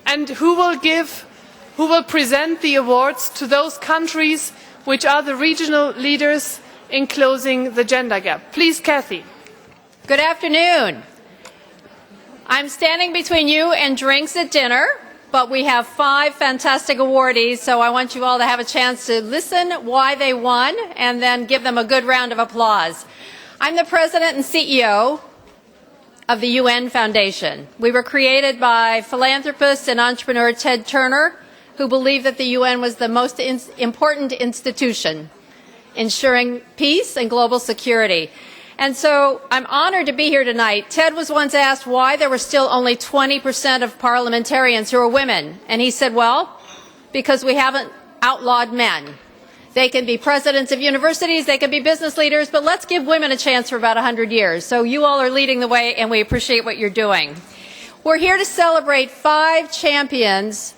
Speaker 3: and who will present the awards to those countries which are the regional leaders in closing the gender gap. Please, Kathy.
Speaker 12: Good afternoon. I'm standing between you and drinks at dinner, but we have 5 fantastic awardees, so I want you all to have a chance to listen why they won and then give them a good round of applause. I'm the President and CEO of the UN Foundation. We were created by philanthropist and entrepreneur Ted Turner, who believed that the UN was the most important institution, ensuring peace and global security. And so I'm honored to be here tonight. Ted was once asked why there were still only 20% of parliamentarians who are women. And he said, well, because we haven't outlawed men. They can be presidents of universities, they can be business leaders, but let's give women a chance for about 100 years. So you all are leading the way, and we appreciate what you're doing. We're here to celebrate 5 champions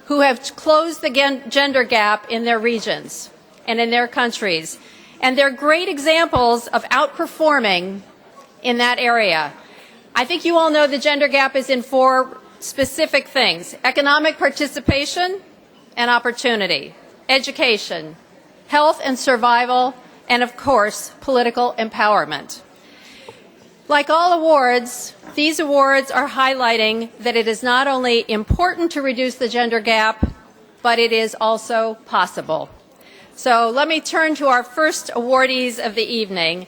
Speaker 12: who have closed the gender gap in their regions and in their countries. And they're great examples of outperforming in that area. I think you all know the gender gap is in 4 specific things: economic participation and opportunity, education, health and survival, and of course, political empowerment. Like all awards, these awards are highlighting that it is not only important to reduce the gender gap, but it is also possible. So let me turn to our first awardees of the evening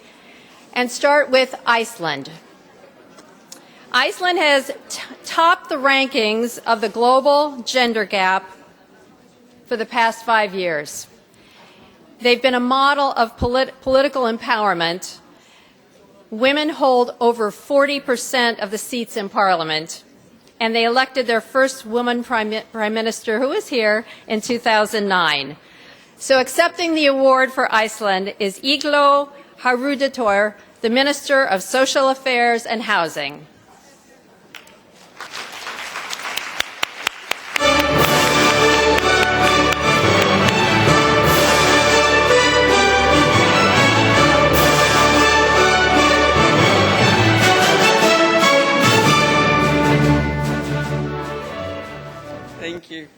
Speaker 12: and start with Iceland. Iceland has topped the rankings of the global gender gap for the past 5 years. They've been a model of political empowerment. Women hold over 40% of the seats in parliament, and they elected their first woman prime minister, who is here, in 2009. So accepting the award for Iceland is Iglo Harudator, the Minister of Social Affairs and Housing.
Speaker 13: Thank you.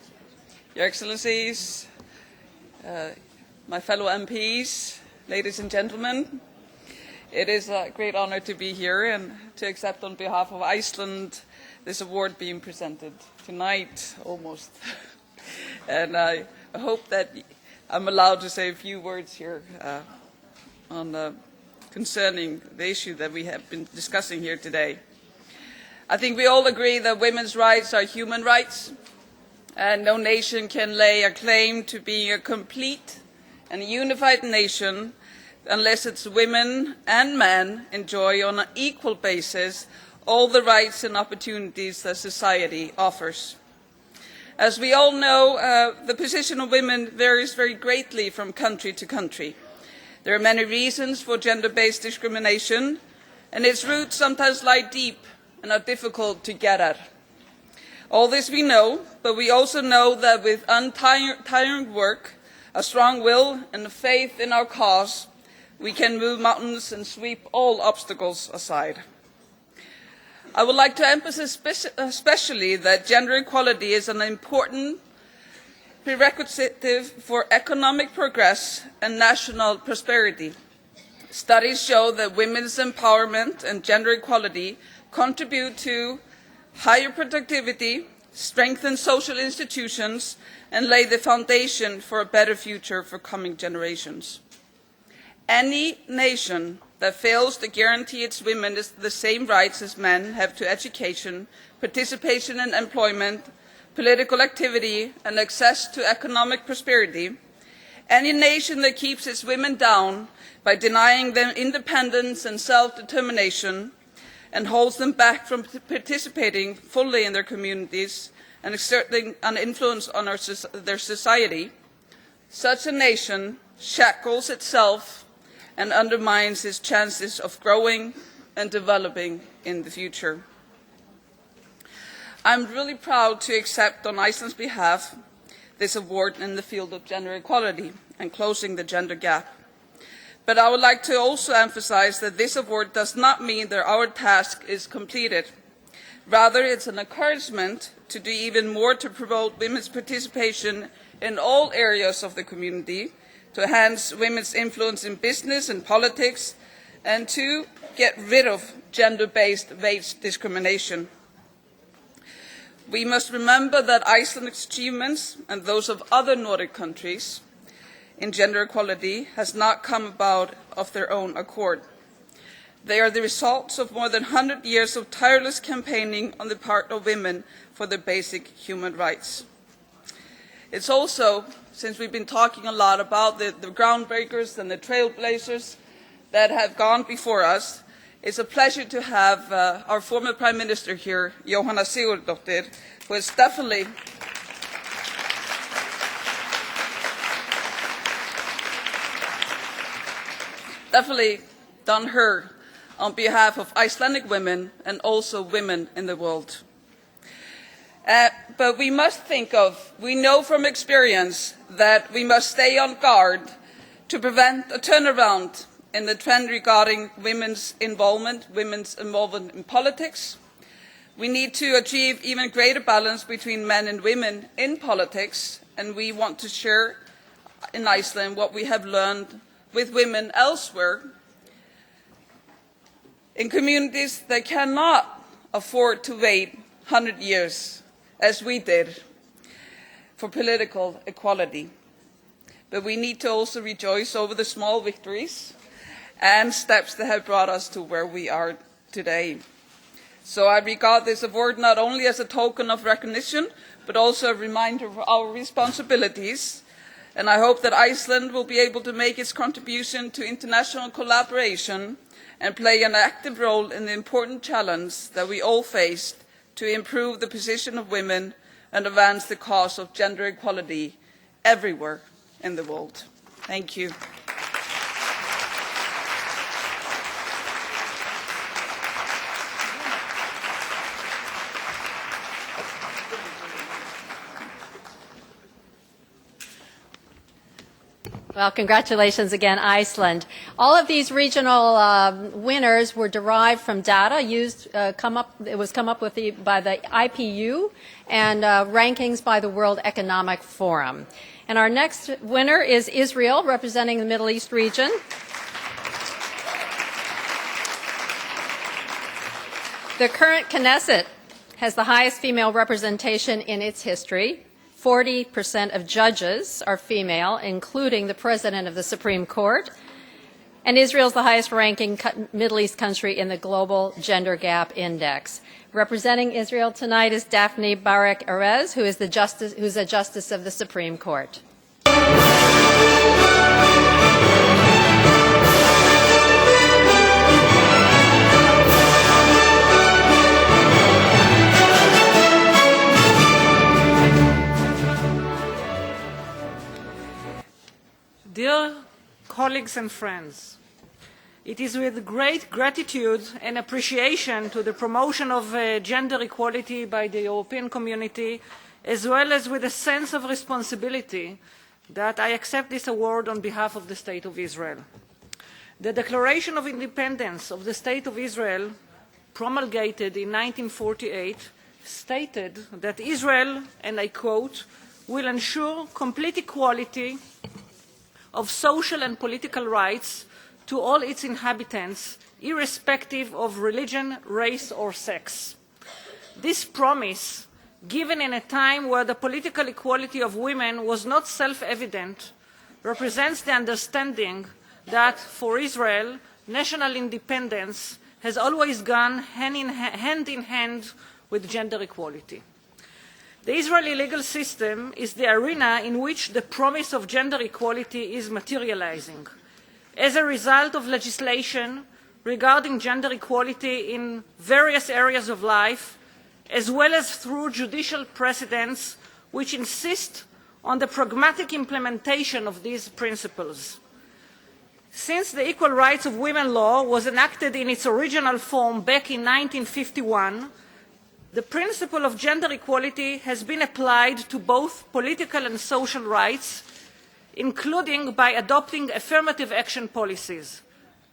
Speaker 13: Your Excellencies, my fellow MPs, ladies and gentlemen, it is a great honor to be here and to accept on behalf of Iceland this award being presented tonight, almost. And I hope that I'm allowed to say a few words here concerning the issue that we have been discussing here today. I think we all agree that women's rights are human rights, and no nation can lay a claim to being a complete and unified nation unless its women and men enjoy on an equal basis all the rights and opportunities that society offers. As we all know, the position of women varies very greatly from country to country. There are many reasons for gender-based discrimination, and its roots sometimes lie deep and are difficult to get at. All this we know, but we also know that with untiring work, a strong will and faith in our cause, we can move mountains and sweep all obstacles aside. I would like to emphasize especially that gender equality is an important prerequisite for economic progress and national prosperity. Studies show that women's empowerment and gender equality contribute to higher productivity, strengthen social institutions, and lay the foundation for a better future for coming generations. Any nation that fails to guarantee its women the same rights as men have to education, participation in employment, political activity, and access to economic prosperity, any nation that keeps its women down by denying them independence and self-determination and holds them back from participating fully in their communities and exerting an influence on their society, such a nation shackles itself and undermines its chances of growing and developing in the future. I'm really proud to accept on Iceland's behalf this award in the field of gender equality and closing the gender gap. But I would like to also emphasize that this award does not mean that our task is completed. Rather, it's an encouragement to do even more to promote women's participation in all areas of the community, to enhance women's influence in business and politics, and to get rid of gender-based wage discrimination. We must remember that Iceland's achievements and those of other Nordic countries in gender equality has not come about of their own accord. They are the results of more than 100 years of tireless campaigning on the part of women for their basic human rights. It's also, since we've been talking a lot about the groundbreakers and the trailblazers that have gone before us, it's a pleasure to have our former Prime Minister here, Jóhanna Sigurðardóttir, who has definitely done her on behalf of Icelandic women and also women in the world. But we know from experience that we must stay on guard to prevent a turnaround in the trend regarding women's involvement in politics. We need to achieve even greater balance between men and women in politics, and we want to share in Iceland what we have learned with women elsewhere in communities that cannot afford to wait 100 years, as we did, for political equality. But we need to also rejoice over the small victories and steps that have brought us to where we are today. So I regard this award not only as a token of recognition, but also a reminder of our responsibilities. And I hope that Iceland will be able to make its contribution to international collaboration and play an active role in the important challenge that we all face to improve the position of women and advance the cause of gender equality everywhere in the world. Thank you.
Speaker 12: Well, congratulations again, Iceland. All of these regional winners were derived from data come up with by the IPU and rankings by the World Economic Forum. And our next winner is Israel, representing the Middle East region. The current Knesset has the highest female representation in its history. 40% of judges are female, including the president of the Supreme Court. And Israel is the highest-ranking Middle East country in the Global Gender Gap Index. Representing Israel tonight is Daphne Barak Erez, who's a justice of the Supreme Court.
Speaker 14: Dear colleagues and friends, it is with great gratitude and appreciation to the promotion of gender equality by the European community, as well as with a sense of responsibility, that I accept this award on behalf of the State of Israel. The Declaration of Independence of the State of Israel, promulgated in 1948, stated that Israel, and I quote, will ensure complete equality of social and political rights to all its inhabitants, irrespective of religion, race, or sex. This promise, given in a time where the political equality of women was not self-evident, represents the understanding that, for Israel, national independence has always gone hand in hand with gender equality. The Israeli legal system is the arena in which the promise of gender equality is materializing. As a result of legislation regarding gender equality in various areas of life, as well as through judicial precedents which insist on the pragmatic implementation of these principles. Since the Equal Rights of Women law was enacted in its original form back in 1951, the principle of gender equality has been applied to both political and social rights, including by adopting affirmative action policies.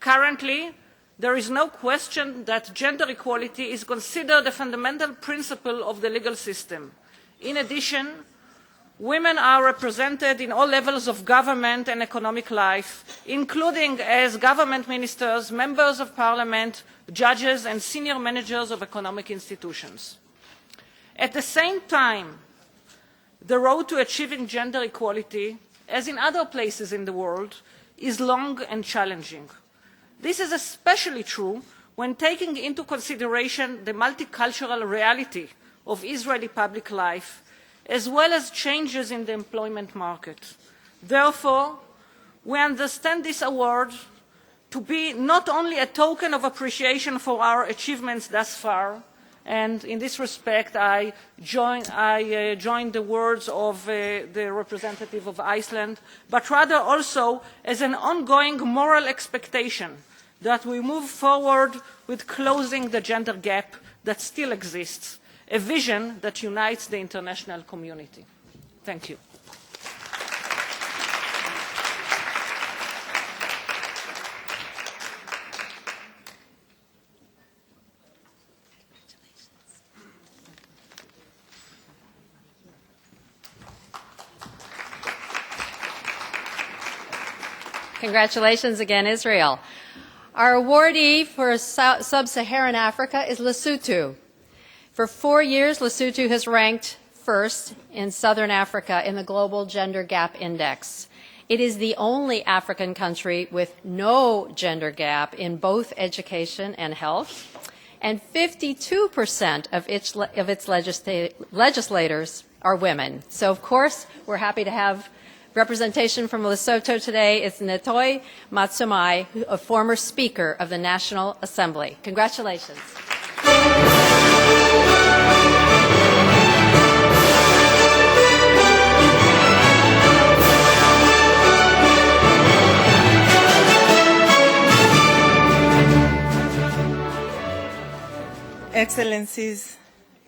Speaker 14: Currently, there is no question that gender equality is considered a fundamental principle of the legal system. In addition, women are represented in all levels of government and economic life, including as government ministers, members of parliament, judges, and senior managers of economic institutions. At the same time, the road to achieving gender equality, as in other places in the world, is long and challenging. This is especially true when taking into consideration the multicultural reality of Israeli public life, as well as changes in the employment market. Therefore, we understand this award to be not only a token of appreciation for our achievements thus far, and in this respect I join the words of the representative of Iceland, but rather also as an ongoing moral expectation that we move forward with closing the gender gap that still exists, a vision that unites the international community. Thank you.
Speaker 12: Congratulations again, Israel. Our awardee for Sub-Saharan Africa is Lesotho. For 4 years, Lesotho has ranked first in Southern Africa in the Global Gender Gap Index. It is the only African country with no gender gap in both education and health, and 52% of its legislators are women. So, of course, we're happy to have representation from Lesotho today. It's Netoy Matsumai, a former Speaker of the National Assembly. Congratulations.
Speaker 15: Excellencies,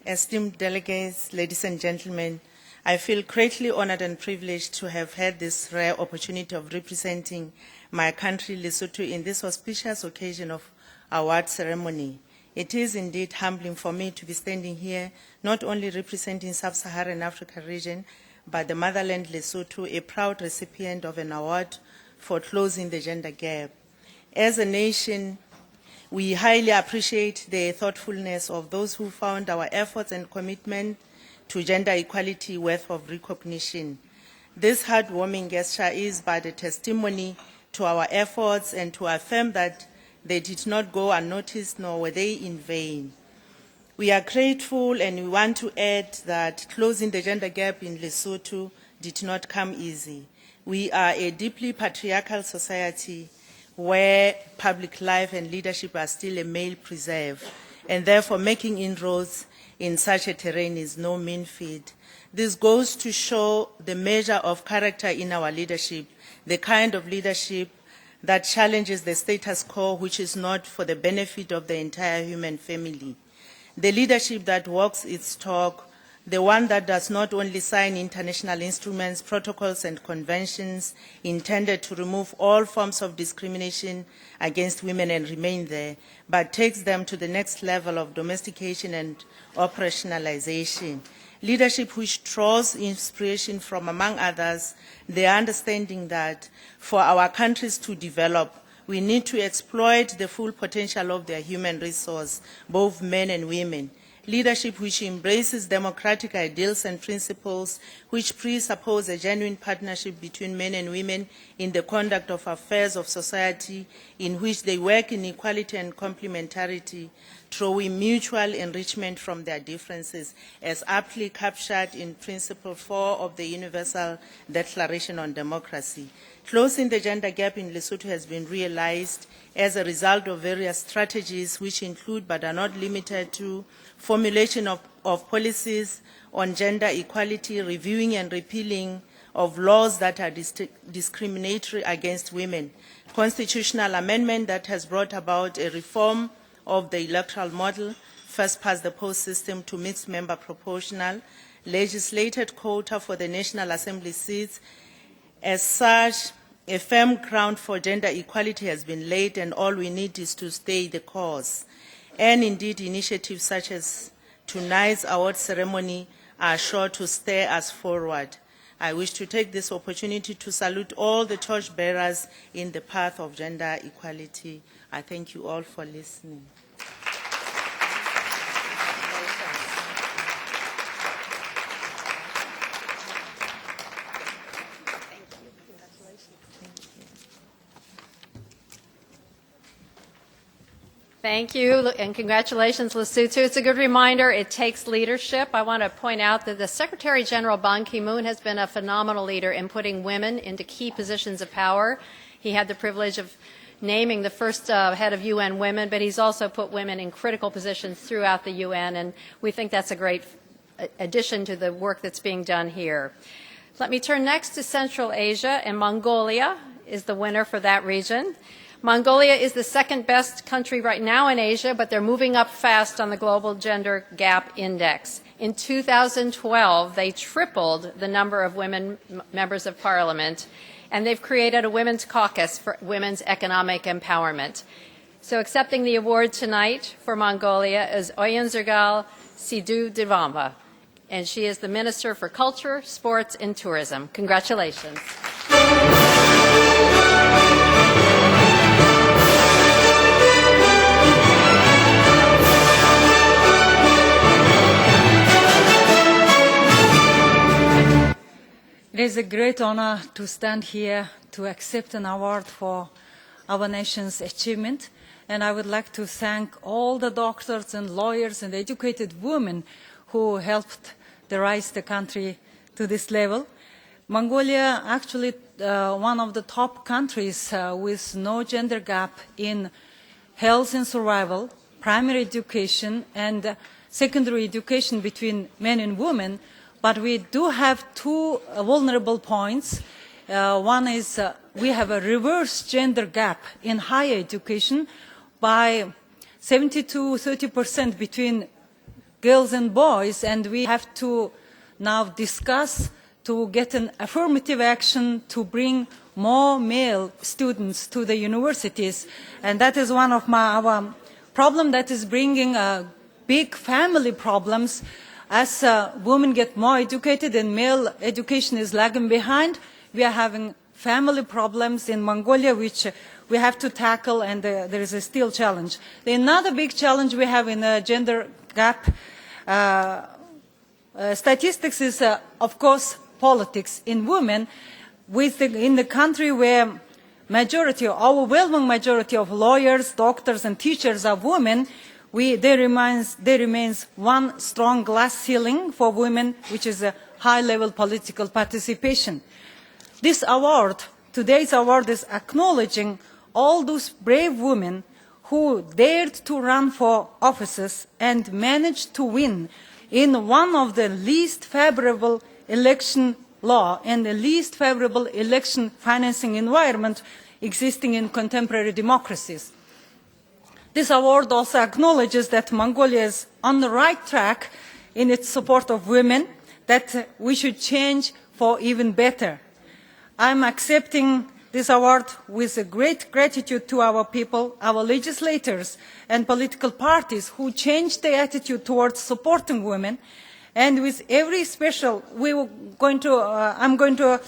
Speaker 15: esteemed delegates, ladies and gentlemen, I feel greatly honored and privileged to have had this rare opportunity of representing my country, Lesotho, in this auspicious occasion of award ceremony. It is indeed humbling for me to be standing here, not only representing Sub-Saharan Africa region, but the motherland Lesotho, a proud recipient of an award for closing the gender gap. As a nation, we highly appreciate the thoughtfulness of those who found our efforts and commitment to gender equality worth of recognition. This heartwarming gesture is but a testimony to our efforts and to affirm that they did not go unnoticed nor were they in vain. We are grateful and we want to add that closing the gender gap in Lesotho did not come easy. We are a deeply patriarchal society where public life and leadership are still a male preserve, and therefore making inroads in such a terrain is no mean feat. This goes to show the measure of character in our leadership, the kind of leadership that challenges the status quo, which is not for the benefit of the entire human family. The leadership that walks its talk, the one that does not only sign international instruments, protocols, and conventions intended to remove all forms of discrimination against women and remain there, but takes them to the next level of domestication and operationalization. Leadership which draws inspiration from, among others, the understanding that for our countries to develop, we need to exploit the full potential of their human resource, both men and women, leadership which embraces democratic ideals and principles, which presuppose a genuine partnership between men and women in the conduct of affairs of society, in which they work in equality and complementarity, through mutual enrichment from their differences, as aptly captured in Principle 4 of the Universal Declaration on Democracy. Closing the gender gap in Lesotho has been realized as a result of various strategies which include but are not limited to formulation of policies on gender equality, reviewing and repealing of laws that are discriminatory against women, constitutional amendment that has brought about a reform of the electoral model, first past the post system to mixed member proportional, legislated quota for the National Assembly seats. As such, a firm ground for gender equality has been laid, and all we need is to stay the course. And indeed, initiatives such as tonight's award ceremony are sure to steer us forward. I wish to take this opportunity to salute all the torch bearers in the path of gender equality. I thank you all for listening.
Speaker 12: Thank you, and congratulations, Lesotho. It's a good reminder, it takes leadership. I want to point out that the Secretary General Ban Ki-moon has been a phenomenal leader in putting women into key positions of power. He had the privilege of naming the first head of UN women, but he's also put women in critical positions throughout the UN, and we think that's a great addition to the work that's being done here. Let me turn next to Central Asia, and Mongolia is the winner for that region. Mongolia is the second best country right now in Asia, but they're moving up fast on the Global Gender Gap Index. In 2012, they tripled the number of women members of parliament, and they've created a women's caucus for women's economic empowerment. So accepting the award tonight for Mongolia is Oyunzurgal Sidudivamba, and she is the Minister for Culture, Sports, and Tourism. Congratulations.
Speaker 16: It is a great honor to stand here to accept an award for our nation's achievement, and I would like to thank all the doctors and lawyers and educated women who helped to rise the country to this level. Mongolia actually one of the top countries with no gender gap in health and survival, primary education, and secondary education between men and women. But we do have two vulnerable points. One is we have a reverse gender gap in higher education by 70 to 30% between girls and boys, and we have to now discuss to get an affirmative action to bring more male students to the universities. And that is one of our problems that is bringing big family problems. As women get more educated and male education is lagging behind, we are having family problems in Mongolia which we have to tackle, and there is a still challenge. Another big challenge we have in the gender gap statistics is, of course, politics in women. In the country where overwhelming majority of lawyers, doctors, and teachers are women, there remains one strong glass ceiling for women, which is a high-level political participation. This award, today's award, is acknowledging all those brave women who dared to run for offices and managed to win in one of the least favorable election law and the least favorable election financing environment existing in contemporary democracies. This award also acknowledges that Mongolia is on the right track in its support of women, that we should change for even better. I'm accepting this award with a great gratitude to our people, our legislators and political parties who changed their attitude towards supporting women. And with every special, I'm going to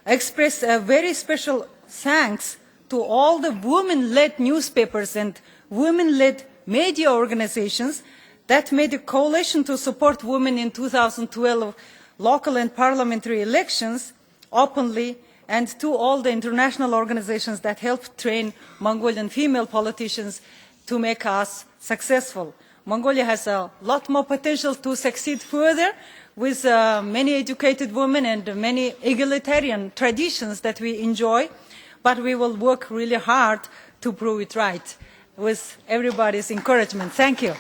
Speaker 16: express a very special thanks to all the women-led newspapers and women-led media organizations that made a coalition to support women in 2012 local and parliamentary elections openly, and to all the international organizations that helped train Mongolian female politicians to make us successful. Mongolia has a lot more potential to succeed further with many educated women and many egalitarian traditions that we enjoy, but we will work really hard to prove it right with everybody's encouragement. Thank you.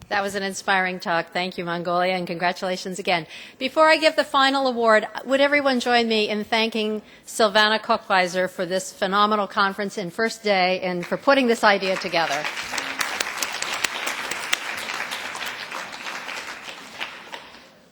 Speaker 12: That was an inspiring talk. Thank you, Mongolia, and congratulations again. Before I give the final award, would everyone join me in thanking Silvana Kochweiser for this phenomenal conference and first day and for putting this idea together.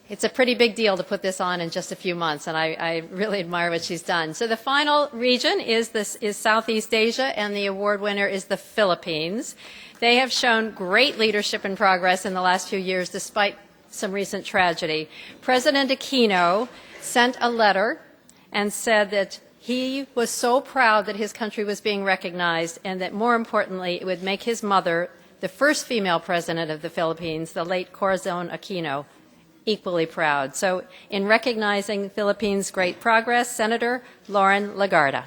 Speaker 12: It's a pretty big deal to put this on in just a few months, and I really admire what she's done. So the final region is Southeast Asia, and the award winner is the Philippines. They have shown great leadership and progress in the last few years, despite some recent tragedy. President Aquino sent a letter and said that he was so proud that his country was being recognized, and that more importantly, it would make his mother, the first female president of the Philippines, the late Corazon Aquino, equally proud. So in recognizing Philippines' great progress, Senator Loren Legarda.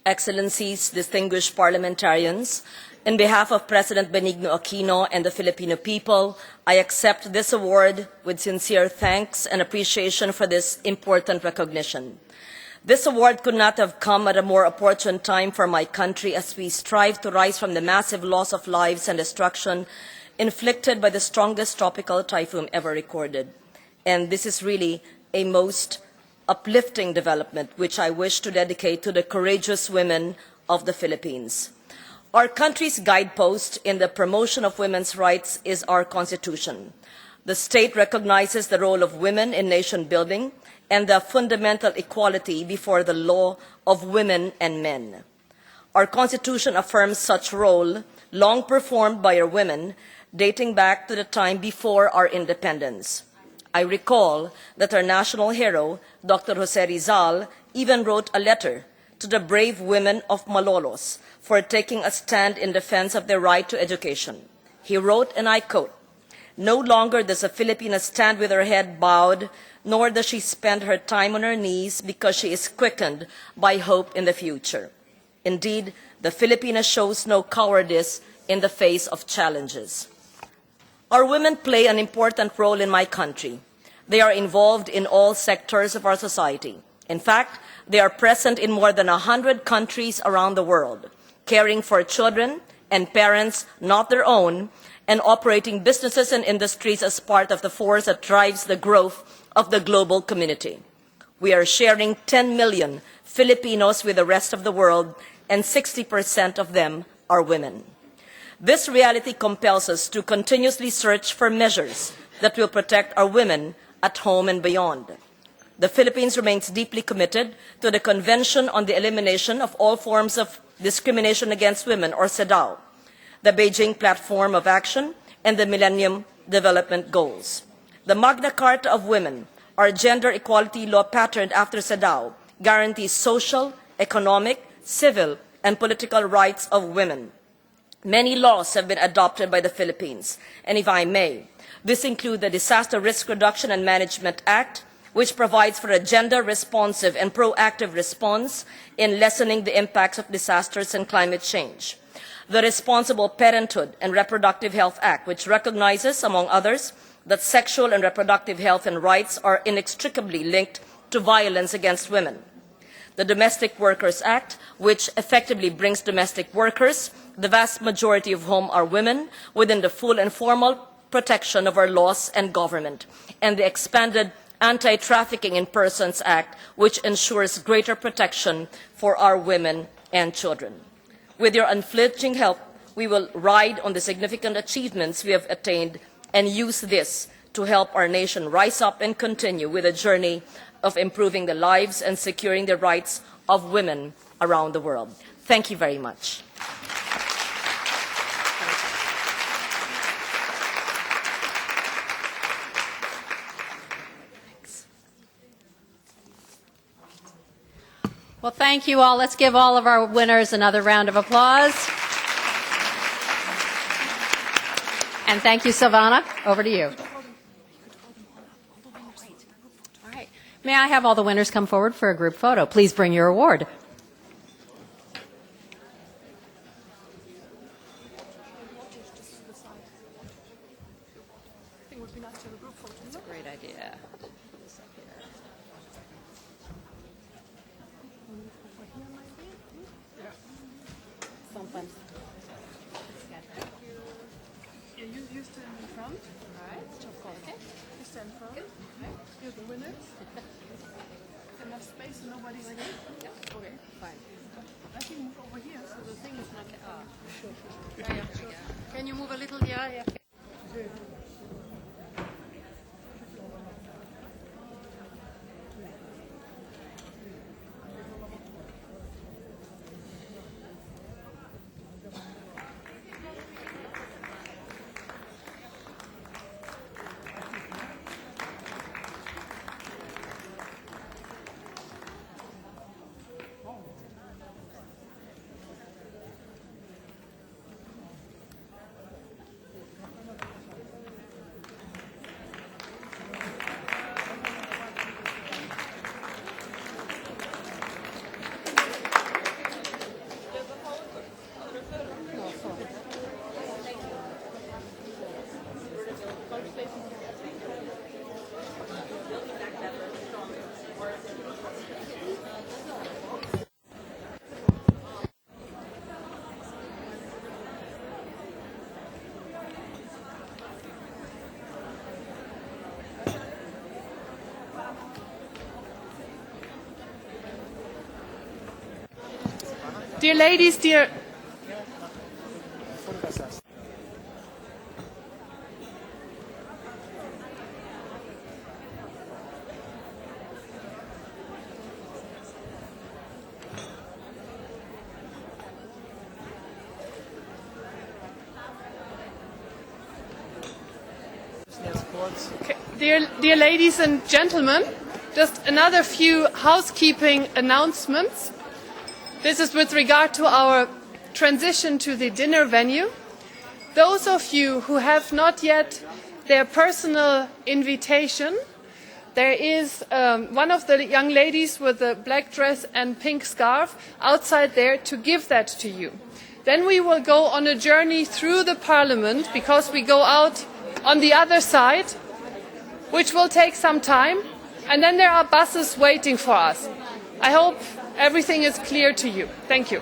Speaker 11: Excellencies, distinguished parliamentarians, in behalf of President Benigno Aquino and the Filipino people, I accept this award with sincere thanks and appreciation for this important recognition. This award could not have come at a more opportune time for my country as we strive to rise from the massive loss of lives and destruction inflicted by the strongest tropical typhoon ever recorded. And this is really a most uplifting development, which I wish to dedicate to the courageous women of the Philippines. Our country's guidepost in the promotion of women's rights is our Constitution. The state recognizes the role of women in nation building and the fundamental equality before the law of women and men. Our Constitution affirms such role, long performed by our women, dating back to the time before our independence. I recall that our national hero, Dr. Jose Rizal, even wrote a letter to the brave women of Malolos for taking a stand in defense of their right to education. He wrote, and I quote, "No longer does a Filipina stand with her head bowed, nor does she spend her time on her knees because she is quickened by hope in the future. Indeed, the Filipina shows no cowardice in the face of challenges." Our women play an important role in my country. They are involved in all sectors of our society. In fact, they are present in more than 100 countries around the world, caring for children and parents not their own, and operating businesses and industries as part of the force that drives the growth of the global community. We are sharing 10 million Filipinos with the rest of the world, and 60% of them are women. This reality compels us to continuously search for measures that will protect our women at home and beyond. The Philippines remains deeply committed to the Convention on the Elimination of All Forms of Discrimination Against Women, or CEDAW, the Beijing Platform of Action, and the Millennium Development Goals. The Magna Carta of Women, our gender equality law patterned after CEDAW, guarantees social, economic, civil, and political rights of women. Many laws have been adopted by the Philippines, and if I may, this includes the Disaster Risk Reduction and Management Act, which provides for a gender-responsive and proactive response in lessening the impacts of disasters and climate change. The Responsible Parenthood and Reproductive Health Act, which recognizes, among others, that sexual and reproductive health and rights are inextricably linked to violence against women. The Domestic Workers Act, which effectively brings domestic workers, the vast majority of whom are women, within the full and formal protection of our laws and government, and the expanded Anti-Trafficking in Persons Act, which ensures greater protection for our women and children. With your unflinching help, we will ride on the significant achievements we have attained and use this to help our nation rise up and continue with a journey of improving the lives and securing the rights of women around the world. Thank you very much.
Speaker 12: Well, thank you all. Let's give all of our winners another round of applause. And thank you, Silvana. Over to you. All right. May I have all the winners come forward for a group photo? Please bring your award.
Speaker 1: That's a great idea. Sometimes.
Speaker 3: Yeah, you stand in front.
Speaker 1: All right. Okay.
Speaker 3: You stand in front. You're the winners. Enough space and nobody like it.
Speaker 1: Yeah. Okay. Fine.
Speaker 3: I can move over here so the thing is not.
Speaker 1: Sure.
Speaker 3: Yeah, sure.
Speaker 1: Can you move a little? Yeah.
Speaker 3: Dear ladies, dear... Okay. Dear ladies and gentlemen, just another few housekeeping announcements. This is with regard to our transition to the dinner venue. Those of you who have not yet their personal invitation, there is one of the young ladies with the black dress and pink scarf outside there to give that to you. Then we will go on a journey through the Parliament because we go out on the other side, which will take some time, and then there are buses waiting for us. I hope everything is clear to you. Thank you.